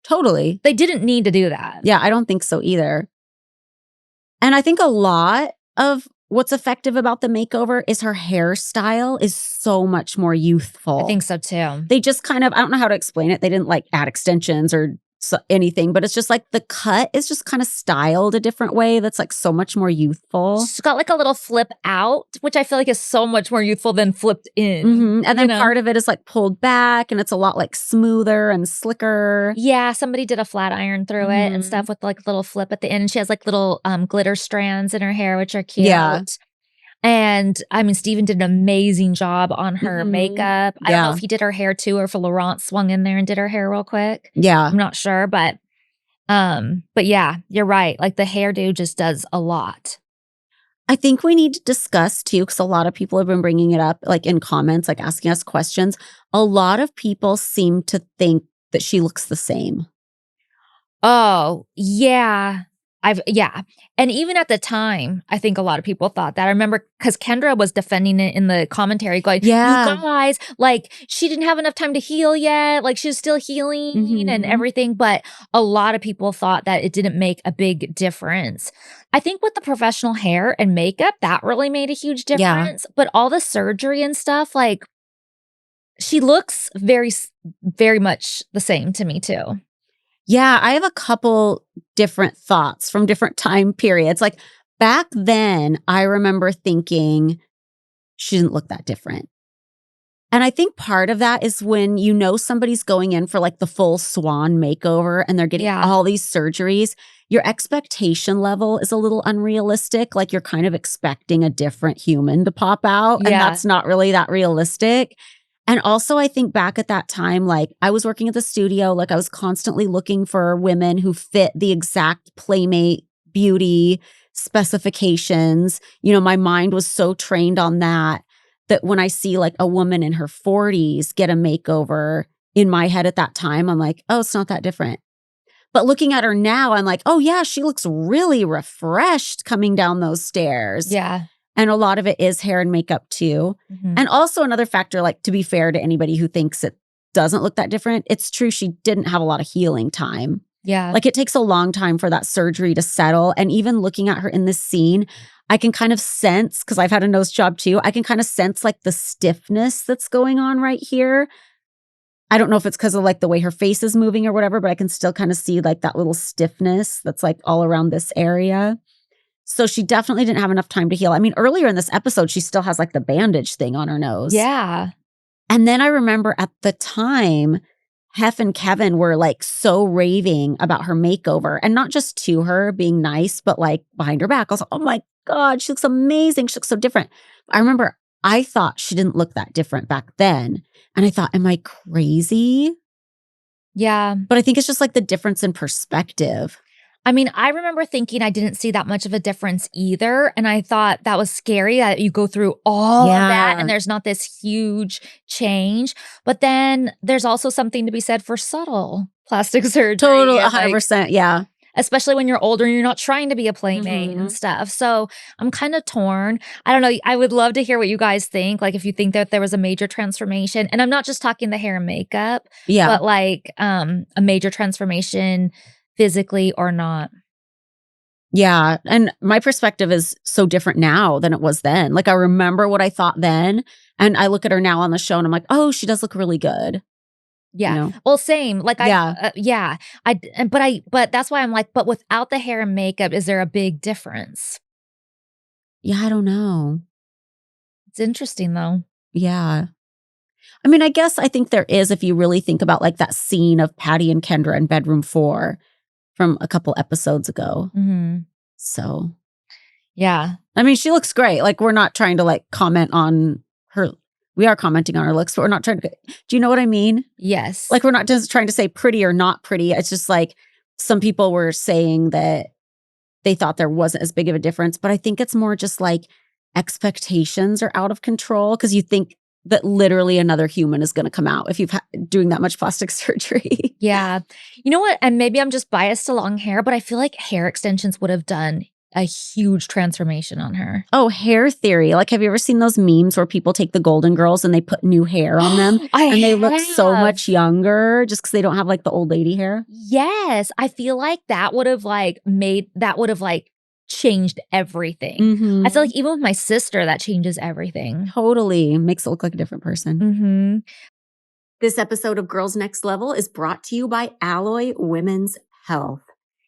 totally. They didn't need to do that. Yeah, I don't think so either. And I think a lot of what's effective about the makeover is her hairstyle is so much more I youthful. think so too. They just kind of I don't know how to explain it. They didn't, like, add extensions or anything, but it's just, like, the cut is just kinda styled a different way that's, like, so much more youthful. She's got, like, a little flip out, which I feel like is so much more youthful than flipped in, Mhm, and you then know? part of it is, like, pulled back, and it's a lot, like, smoother and slicker. Yeah, somebody did a flat iron through it and Mhm. stuff with, like, little flip at the end, and she has, like, little, glitter strands in her hair, which are Yeah. cute. And, I mean, Steven did an amazing job on her Mhm. makeup. I don't know Yeah. if he did her hair too or if Laurent swung in there and did her hair real quick. Yeah. I'm not sure, but yeah, you're right, like, the hairdo just does a lot. I think we need to discuss too, because a lot of people have been bringing it up, like, in comments, like, asking us questions. A lot of people seem to think that she looks the same. Oh, yeah. Yeah, and even at the time, I think a lot of people thought that. I remember because Kendra was defending it in the commentary going, "You Yeah. guys, like, she didn't have enough time to heal yet, like, she's still healing and Mhm. everything," but a lot of people thought that it didn't make a big difference. I think with the professional hair and makeup, that really made a huge Yeah. difference, but all the surgery and stuff, like, she looks very much the same to me too. Yeah, I have a couple different thoughts from different time periods. Like, back then, I remember thinking, "She didn't look that different." And I think part of that is when you know somebody's going in for, like, the full swan makeover and they're getting Yeah. all these surgeries, your expectation level is a little unrealistic, like, you're kind of expecting a different human to pop out, and Yeah. that's not really that realistic. And also, I think back at that time, like, I was working at the studio, like, I was constantly looking for women who fit the exact Playmate beauty specifications. You know, my mind was so trained on that, that when I see, like, a woman in her 40s get a makeover, in my head at that time, I'm like, "Oh, it's not that different." But looking at her now, I'm like, "Oh, yeah, she looks really refreshed coming down those stairs." Yeah. And a lot of it is hair and makeup too. Mhm. And also another factor, like, to be fair to anybody who thinks it doesn't look that different, it's true she didn't have a lot of healing time. Yeah. Like, it takes a long time for that surgery to settle, and even looking at her in this scene, I can kind of sense, because 'cause I've had a nose job too, I can kinda sense, like, the stiffness that's going on right here. I don't know if it's because of, like, the way her face is moving or whatever, but I can still kinda see, like, that little stiffness that's, like, all around this area. So she definitely didn't have enough time to heal. I mean, earlier in this episode, she still has, like, the bandage thing on her nose. Yeah. And then I remember at the time, Hef and Kevin were, like, so raving about her makeover, and not just to her being nice, but, like, behind her back. I was like, "Oh my god, she looks amazing. She looks so different." I remember I thought she didn't look that different back then, and I thought, "Am I crazy?" Yeah. But I think it's just, like, the difference in perspective. I mean, I remember thinking I didn't see that much of a difference either, and I thought that was scary that you go through all of that Yeah. and there's not this huge change, but then there's also something to be said for subtle plastic surgery Total and, like, 100%. Yeah. especially when you're older and you're not trying to be a playmate and Mhm. stuff, so I'm kinda torn. I don't know, I would love to hear what you guys think, like, if you think that there was a major transformation, and I'm not just talking the hair and makeup, Yeah. but, like, a major transformation physically or not. Yeah, and my perspective is so different now than it was then. Like, I remember what I thought then, and I look at her now on the show, and I'm like, "Oh, she does look really good." You Yeah. know? Well, same. Like Yeah. yeah. But that's why I'm like, but without the hair and makeup, is there a big difference? Yeah, I don't know. It's interesting though. Yeah. I mean, I think there is if you really think about, like, that scene of Patty and Kendra in bedroom 4 from a couple episodes ago. Mhm. So, Yeah. I mean, she looks great. Like, we're not trying to, like, comment on her we are commenting on her looks, but we're not trying to do you know what I mean? Yes. Like, we're not just trying to say pretty or not pretty. It's just like some people were saying that they thought there wasn't as big of a difference, but I think it's more just like expectations are out of control because you think that literally another human is going to come out if you've doing that much plastic surgery. Yeah. You know what? And maybe I'm just biased to long hair, but I feel like hair extensions would have done a huge transformation on her. Oh, hair theory. Like, have you ever seen those memes where people take the Golden Girls and they put new hair on them and they look so have. much younger just because they don't have like the old lady hair? Yes. I feel like that would have changed everything. I feel like even with my sister, that changes everything. Totally makes it look like a different person. Mm-hmm. This episode of Girls Next Level is brought to you by Alloy Women's Health.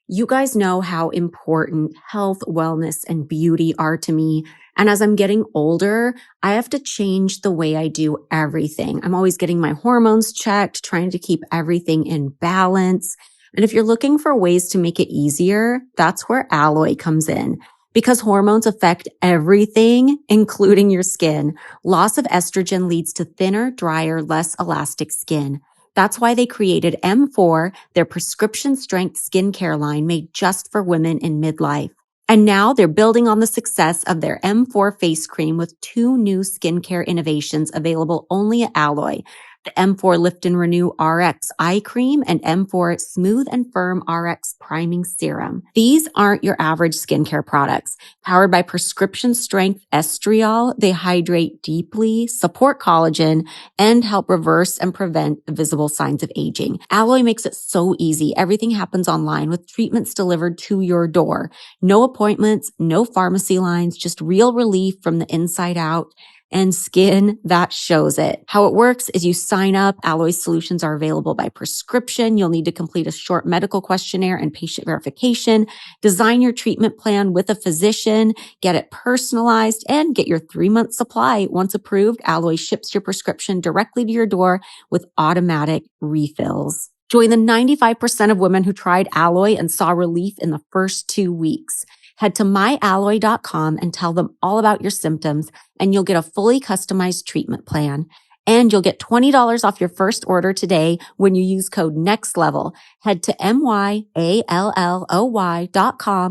You guys know how important health, wellness, and beauty are to me. And as I'm getting older, I have to change the way I do everything. I'm always getting my hormones checked, trying to keep everything in balance. And if you're looking for ways to make it easier, that's where Alloy comes in. Because hormones affect everything, including your skin. Loss of estrogen leads to thinner, drier, less elastic skin. That's why they created M4, their prescription strength skincare line made just for women in midlife. And now they're building on the success of their M4 face cream with 2 new skincare innovations available only at Alloy. The M4 Lift and Renew RX Eye Cream and M4 Smooth and Firm RX Priming Serum. These aren't your average skincare products. Powered by prescription strength estriol, they hydrate deeply, support collagen, and help reverse and prevent visible signs of aging. Alloy makes it so easy. Everything happens online with treatments delivered to your door. No appointments, no pharmacy lines, just real relief from the inside out and skin that shows it. How it works is you sign up. Alloy solutions are available by prescription. You'll need to complete a short medical questionnaire and patient verification, design your treatment plan with a physician, get it personalized, and get your 3-month supply. Once approved, Alloy ships your prescription directly to your door with automatic refills. Join the 95% of women who tried Alloy and saw relief in the first 2 weeks. Head to myalloy.com and tell them all about your symptoms, and you'll get a fully customized treatment plan. And you'll get $20 off your first order today when you use code NEXTLEVEL. Head to myalloy.com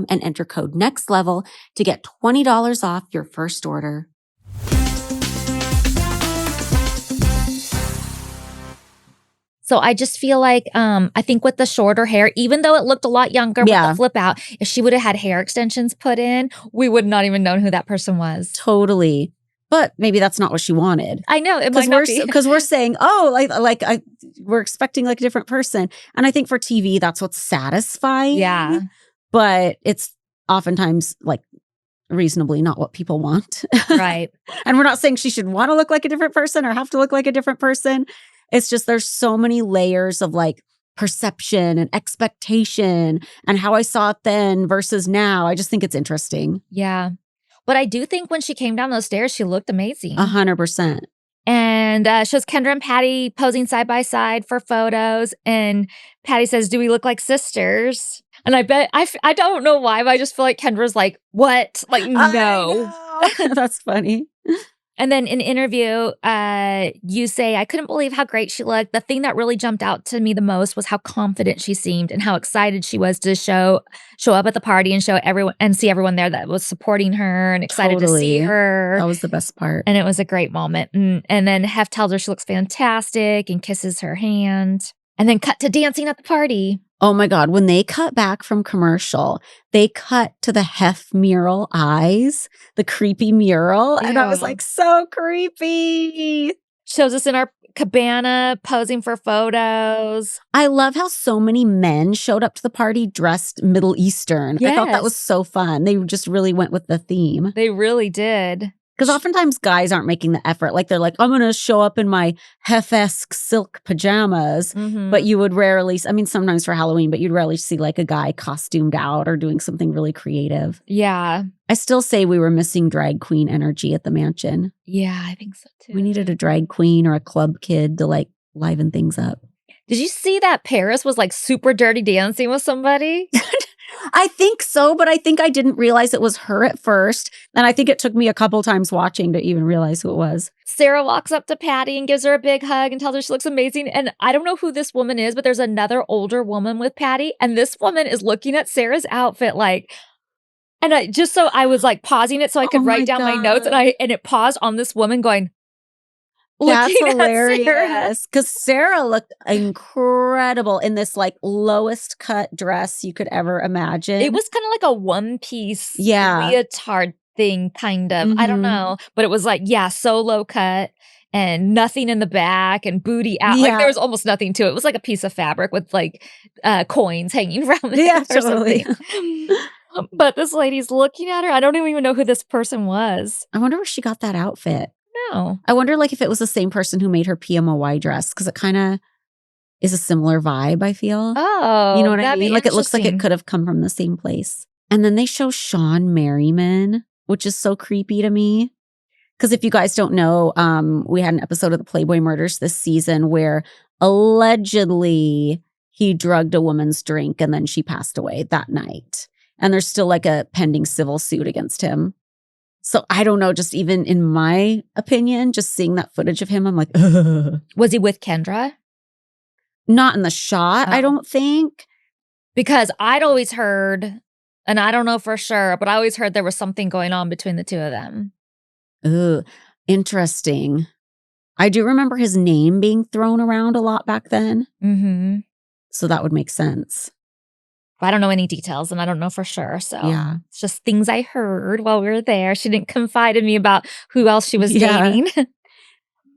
and enter code NEXTLEVEL to get $20 off your first order. So I just feel like, I think with the shorter hair, even though it looked a lot younger with Yeah. the flip out, if she would have had hair extensions put in, we would not even known who that person was. Totally. But maybe that's not what she wanted. I know, it might not be. Because we're saying, oh, we're expecting like a different person. And I think for TV, that's what's satisfying. Yeah. But it's oftentimes like reasonably not what people want. Right. And we're not saying she should want to look like a different person or have to look like a different person. It's just there's so many layers of like perception and expectation and how I saw it then versus now. I just think it's interesting. Yeah. But I do think when she came down those stairs, she looked amazing. 100%. And shows Kendra and Patty posing side by side for photos. And Patty says, "Do we look like sisters?" And I bet, I don't know why, but I just feel like Kendra's like, "What?" Like, no. That's funny. And then in interview, you say, I couldn't believe how great she looked. The thing that really jumped out to me the most was how confident she seemed and how excited she was to show up at the party and show everyone and see everyone there that was supporting her and excited to see Totally. her. That was the best part. And it was a great moment. And then Hef tells her she looks fantastic and kisses her hand. And then cut to dancing at the party. Oh my God. When they cut back from commercial, they cut to the Hef mural eyes, the creepy mural. And I was Ew. like, so creepy. Shows us in our cabana posing for photos. I love how so many men showed up to the party dressed Middle Eastern. I thought that was Yes. so fun. They just really went with the theme. They really did. Because oftentimes guys aren't making the effort. Like they're like, I'm going to show up in my Hef-esque silk pajamas. Mhm. But you would rarely, I mean, sometimes for Halloween, but you'd rarely see like a guy costumed out or doing something really creative. Yeah. I still say we were missing drag queen energy at the mansion. Yeah, I think so too. We needed a drag queen or a club kid to like liven things up. Did you see that Paris was like super dirty dancing with somebody? I think so, but I think I didn't realize it was her at first. And I think it took me a couple times watching to even realize who it was. Sarah walks up to Patty and gives her a big hug and tells her she looks amazing. And I don't know who this woman is, but there's another older woman with Patty. And this woman is looking at Sarah's outfit like, and I was like pausing it so I could Oh my write down my notes. God. And it paused on this woman going, That's looking at Sarah. hilarious. Because Sarah looked incredible in this like lowest cut dress you could ever imagine. It was kind of like a one piece Yeah. leotard thing, kind of. I don't Mhm. know. But it was like, yeah, so low cut and nothing in the back and booty out. Like Yeah. there was almost nothing to it. It was like a piece of fabric with like coins hanging around it Yeah, or totally. something. But this lady's looking at her. I don't even know who this person was. I wonder where she got that outfit. No. I wonder like if it was the same person who made her PMOY dress because it kind of is a similar vibe, I feel. Oh, You know what I that'd be mean? Like it looks like it interesting. could have come from the same place. And then they show Sean Merriman, which is so creepy to me. Because if you guys don't know, we had an episode of the Playboy Murders this season where allegedly he drugged a woman's drink and then she passed away that night. And there's still like a pending civil suit against him. So I don't know, just even in my opinion, just seeing that footage of him, I'm like, ugh. Was he with Kendra? Not in the shot, I Oh. don't think. Because I'd always heard, and I don't know for sure, but I always heard there was something going on between the two of them. Ugh, interesting. I do remember his name being thrown around a lot back then. Mm-hmm. So that would make sense. I don't know any details and I don't know for sure. So Yeah. it's just things I heard while we were there. She didn't confide in me about who else she was Yeah. dating.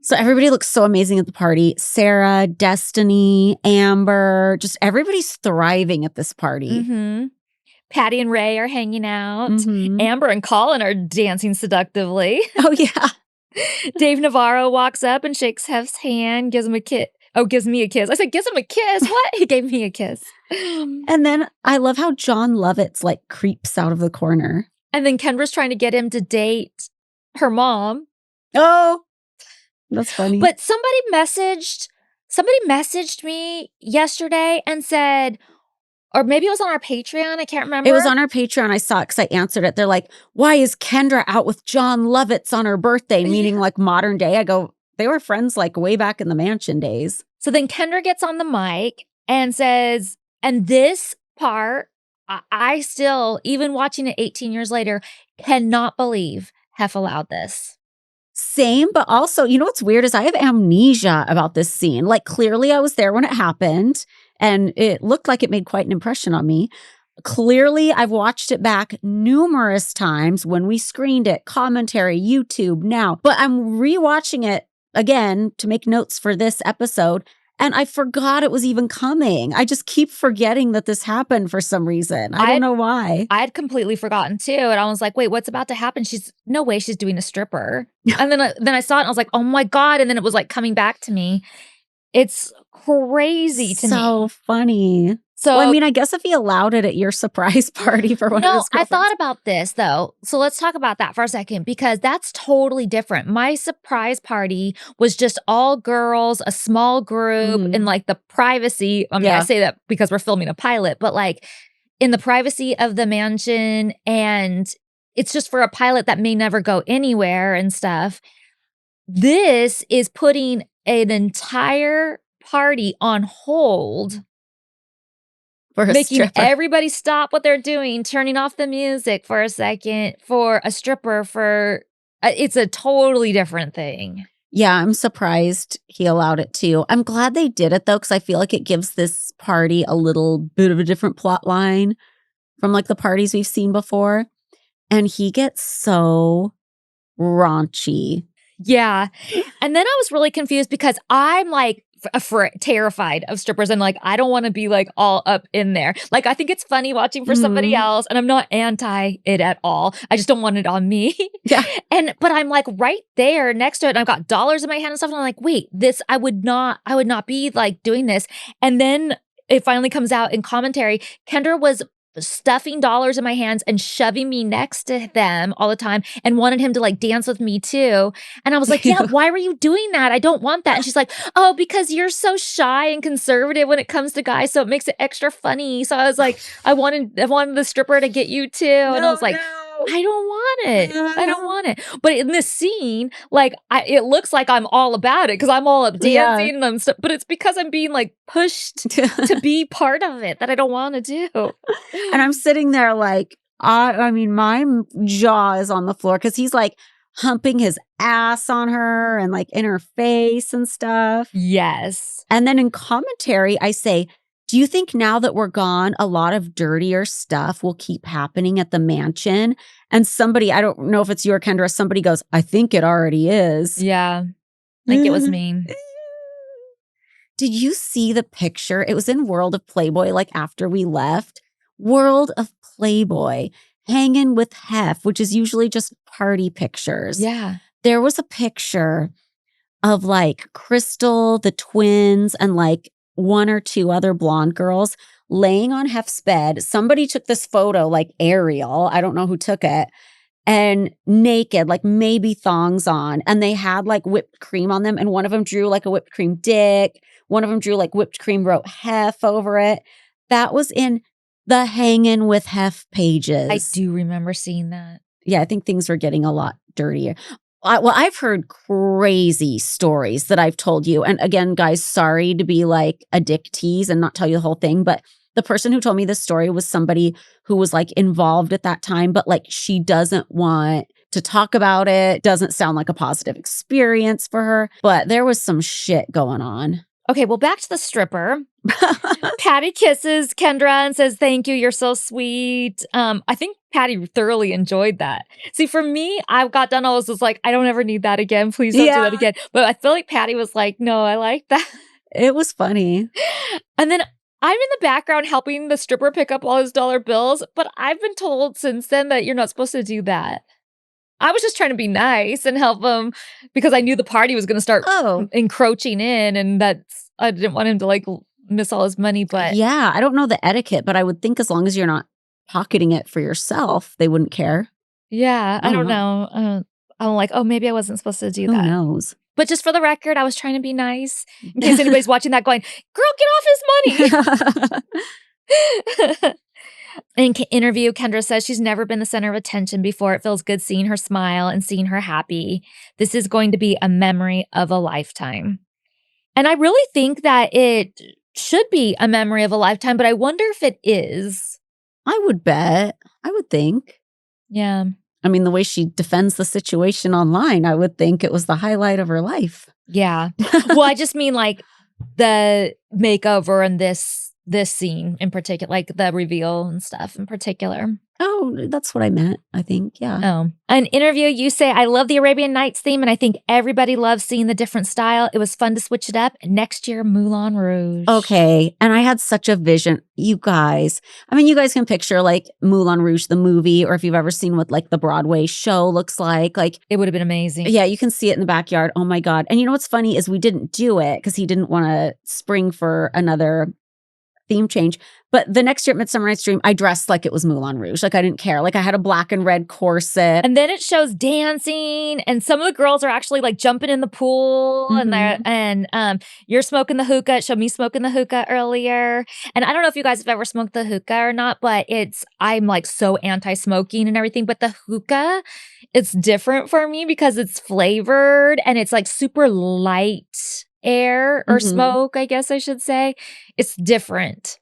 So everybody looks so amazing at the party. Sarah, Destiny, Amber, just everybody's thriving at this party. Mm-hmm. Patty and Ray are hanging out. Mhm. Amber and Colin are dancing seductively. Oh, yeah. Dave Navarro walks up and shakes Hef's hand, gives him a kiss. Oh, gives me a kiss. I said, gives him a kiss. What? He gave me a kiss. And then I love how John Lovitz like creeps out of the corner. And then Kendra's trying to get him to date her mom. Oh, that's funny. But somebody messaged me yesterday and said, or maybe it was on our Patreon. I can't remember. It was on our Patreon. I saw it because I answered it. They're like, why is Kendra out with John Lovitz on her birthday? Meaning like modern day. I go, they were friends like way back in the mansion days. So then Kendra gets on the mic and says, and this part, I still, even watching it 18 years later, cannot believe Hef allowed this. Same, but also, you know what's weird is I have amnesia about this scene. Like clearly I was there when it happened and it looked like it made quite an impression on me. Clearly I've watched it back numerous times when we screened it, commentary, YouTube now, but I'm rewatching it again to make notes for this episode. And I forgot it was even coming. I just keep forgetting that this happened for some reason. I don't know why. I had completely forgotten too. And I was like, wait, what's about to happen? No way she's doing a stripper. And then I saw it and I was like, oh my God. And then it was like coming back to me. It's crazy to me. So funny. So Well, I mean, I guess if he allowed it at your surprise party for one of no, his I girlfriends. thought about this though. So let's talk about that for a second because that's totally different. My surprise party was just all girls, a small group, Mhm. in like the privacy. I mean, Yeah. I say that because we're filming a pilot, but like in the privacy of the mansion, and it's just for a pilot that may never go anywhere and stuff. this is putting an entire party on hold, For a making stripper. everybody stop what they're doing, turning off the music for a second for a stripper for it's a totally different thing. Yeah, I'm surprised he allowed it too. I'm glad they did it though, because I feel like it gives this party a little bit of a different plot line from like the parties we've seen before. And he gets so raunchy. Yeah. And then I was really confused because I'm like terrified of strippers and like I don't want to be like all up in there. Like I think it's funny watching for somebody Mhm. else and I'm not anti it at all. I just don't want it on me. Yeah. But I'm like right there next to it and I've got dollars in my hand and stuff and I'm like, "Wait, this I would not be like doing this." And then it finally comes out in commentary. Kendra was stuffing dollars in my hands and shoving me next to them all the time and wanted him to like dance with me too. And I was like, "Yeah, why were you doing that? I don't want that." And she's like, "Oh, because you're so shy and conservative when it comes to guys, so it makes it extra funny." So I was like, I wanted the stripper to get you too. And I was like, I don't want it. I don't want it. But in this scene, like it looks like I'm all about it because I'm all up Yeah. dancing and I'm but it's because I'm being like pushed to be part of it that I don't want to do. And I'm sitting there like, I mean, my jaw is on the floor because he's like humping his ass on her and like in her face and stuff. Yes. And then in commentary, I say, do you think now that we're gone, a lot of dirtier stuff will keep happening at the mansion? And somebody, I don't know if it's you or Kendra, somebody goes, I think it already is. Yeah. I think it was me. Did you see the picture? It was in World of Playboy, like after we left. World of Playboy, hanging with Hef, which is usually just party pictures. Yeah. There was a picture of like Crystal, the twins, and like one or two other blonde girls laying on Hef's bed. Somebody took this photo, like Ariel. I don't know who took it. And naked, like maybe thongs on. And they had like whipped cream on them. And one of them drew like a whipped cream dick. One of them drew like whipped cream, wrote Hef over it. That was in the Hangin' with Hef pages. I do remember seeing that. Yeah, I think things were getting a lot dirtier. Well, I've heard crazy stories that I've told you. And again, guys, sorry to be like a dick tease and not tell you the whole thing. But the person who told me this story was somebody who was like involved at that time, but like she doesn't want to talk about it. Doesn't sound like a positive experience for her. But there was some shit going on. Okay, well, back to the stripper. Patty kisses Kendra and says, "Thank you, you're so sweet." I think Patty thoroughly enjoyed that. See, for me, I got done, I was just like, I don't ever need that again. Please don't do that again. But I feel like Patty was like, no, I like that. It was funny. And then I'm in the background helping the stripper pick up all his dollar bills, but I've been told since then that you're not supposed to do that. I was just trying to be nice and help him because I knew the party was going to start encroaching in and I didn't want him to like miss all his money, but yeah, I don't know the etiquette, but I would think as long as you're not pocketing it for yourself, they wouldn't care. Yeah, I don't know. I'm like, oh, maybe I wasn't supposed to do that. Who knows? But just for the record, I was trying to be nice in case anybody's watching that going, girl, get off his money. In interview, Kendra says she's never been the center of attention before. It feels good seeing her smile and seeing her happy. This is going to be a memory of a lifetime. And I really think that it should be a memory of a lifetime, but I wonder if it is. I would bet. I would think. Yeah. I mean, the way she defends the situation online, I would think it was the highlight of her life. Yeah. Well, I just mean like the makeover and this scene in particular, like the reveal and stuff in particular. Oh, that's what I meant, I think. Yeah. Oh. An interview, you say, "I love the Arabian Nights theme, and I think everybody loves seeing the different style. It was fun to switch it up. Next year, Moulin Rouge." Okay. And I had such a vision. You guys, I mean, you guys can picture like Moulin Rouge, the movie, or if you've ever seen what like the Broadway show looks like it would have been amazing. Yeah, you can see it in the backyard. Oh my God. And you know what's funny is we didn't do it because he didn't want to spring for another theme change. But the next year at Midsummer Night's Dream, I dressed like it was Moulin Rouge. Like I didn't care. Like I had a black and red corset. And then it shows dancing, and some of the girls are actually like jumping in the pool, and you're smoking the hookah. It showed me smoking the hookah earlier, and I don't know if you guys have ever smoked the hookah or not, but I'm like so anti-smoking and everything, but the hookah, it's different for me because it's flavored and it's like super light air or smoke, I guess I should say. It's different.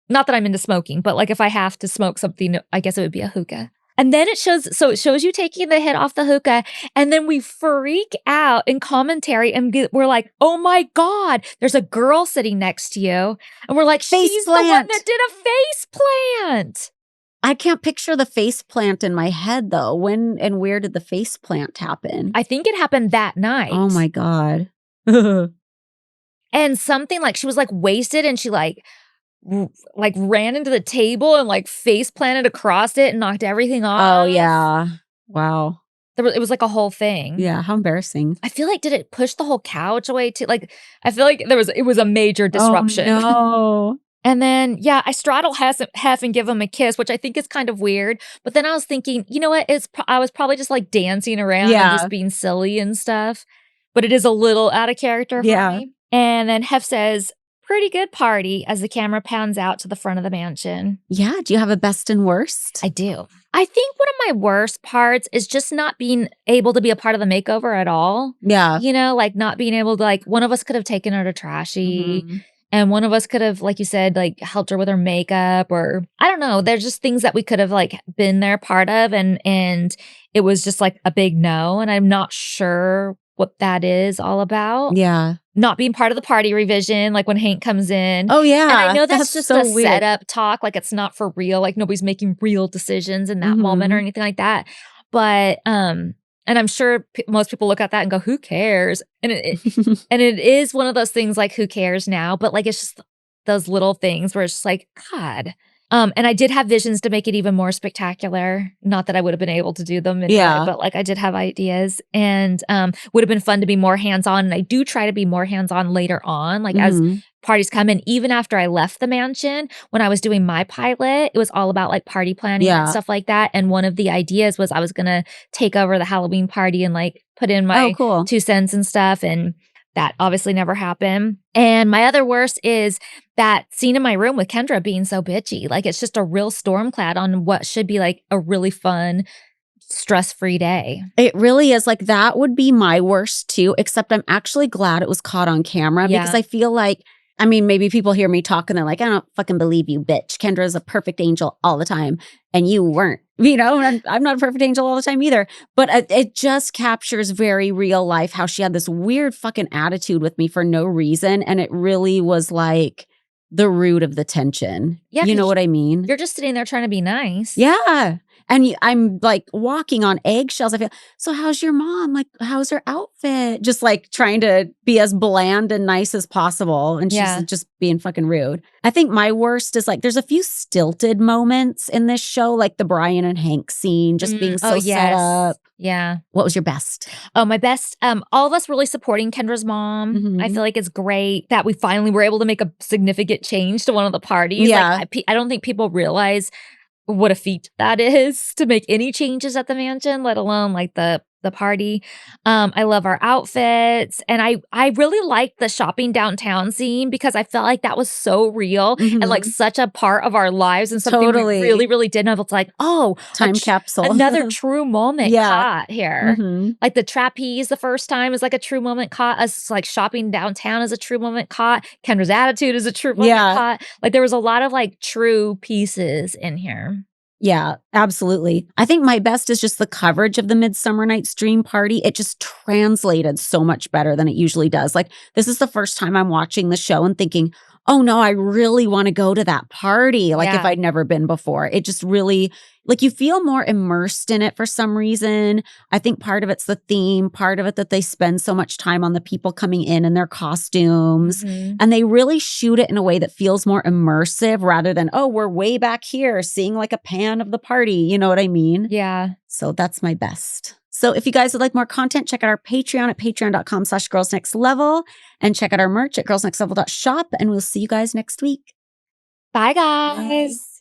Not that I'm into smoking, but like if I have to smoke something, I guess it would be a hookah. And then it shows you taking the hit off the hookah, and then we freak out in commentary, and we're like, "Oh my God, there's a girl sitting next to you," and we're like, "She's the one that did a face plant." I can't picture the face plant in my head though. When and where did the face plant happen? I think it happened that night. Oh my God. And something like she was like wasted, and she like ran into the table and like face planted across it and knocked everything off. Oh yeah. Wow. It was like a whole thing. Yeah, how embarrassing. I feel like, did it push the whole couch away too? Like, I feel like it was a major disruption. Oh, no. And then, yeah, I straddle Hef and give him a kiss, which I think is kind of weird. But then I was thinking, you know what? I was probably just like dancing around and just being silly and stuff. But it is a little out of character for me. And then Hef says, "Pretty good party," as the camera pans out to the front of the mansion. Yeah. Do you have a best and worst? I do. I think one of my worst parts is just not being able to be a part of the makeover at all. Yeah. You know, like not being able to, like, one of us could have taken her to Trashy, and one of us could have, like you said, like helped her with her makeup, or I don't know. There's just things that we could have like been there part of, and it was just like a big no. And I'm not sure what that is all about. Yeah. Not being part of the party revision, like when Hank comes in. Oh yeah. And I know that's just so a weird. setup talk. Like it's not for real. Like nobody's making real decisions in that moment or anything like that. But and I'm sure most people look at that and go, "Who cares?" And and it is one of those things like, who cares now? But like it's just those little things where it's just like, God. And I did have visions to make it even more spectacular. Not that I would have been able to do them, but like I did have ideas, and would have been fun to be more hands-on. And I do try to be more hands-on later on, like as parties come in. Even after I left the mansion, when I was doing my pilot, it was all about like party planning and stuff like that. And one of the ideas was I was gonna take over the Halloween party and like put in my 2 cents and stuff. And that obviously never happened. And my other worst is that scene in my room with Kendra being so bitchy. Like it's just a real storm cloud on what should be like a really fun, stress-free day. It really is. Like that would be my worst too, except I'm actually glad it was caught on camera because I feel like, I mean, maybe people hear me talk and they're like, "I don't fucking believe you, bitch. Kendra's a perfect angel all the time. And you weren't." You know, and I'm not a perfect angel all the time either. But it just captures very real life how she had this weird fucking attitude with me for no reason. And it really was like the root of the tension. Yeah, you know what I mean? You're just sitting there trying to be nice. Yeah. And I'm like walking on eggshells. I feel, "So how's your mom? Like, how's her outfit?" Just like trying to be as bland and nice as possible. And she's just being fucking rude. I think my worst is like, there's a few stilted moments in this show, like the Brian and Hank scene, just being so set up. Yeah. What was your best? Oh, my best. All of us really supporting Kendra's mom. I feel like it's great that we finally were able to make a significant change to one of the parties. Yeah. Like, I don't think people realize what a feat that is to make any changes at the mansion, let alone like the party. I love our outfits, and I really liked the shopping downtown scene because I felt like that was so real and like such a part of our lives and something we really, really did know. It's like, oh, time capsule, another true moment caught here. Like the trapeze the first time is like a true moment caught. Us like shopping downtown is a true moment caught. Kendra's attitude is a true moment caught. Like there was a lot of like true pieces in here. Yeah, absolutely. I think my best is just the coverage of the Midsummer Night's Dream party. It just translated so much better than it usually does. Like, this is the first time I'm watching the show and thinking, "Oh no, I really want to go to that party." Like if I'd never been before. It just really, like you feel more immersed in it for some reason. I think part of it's the theme, part of it that they spend so much time on the people coming in their costumes. And they really shoot it in a way that feels more immersive rather than, "Oh, we're way back here seeing like a pan of the party." You know what I mean? Yeah. So that's my best. So if you guys would like more content, check out our Patreon at patreon.com/girlsnextlevel and check out our merch at girlsnextlevel.shop. And we'll see you guys next week. Bye, guys.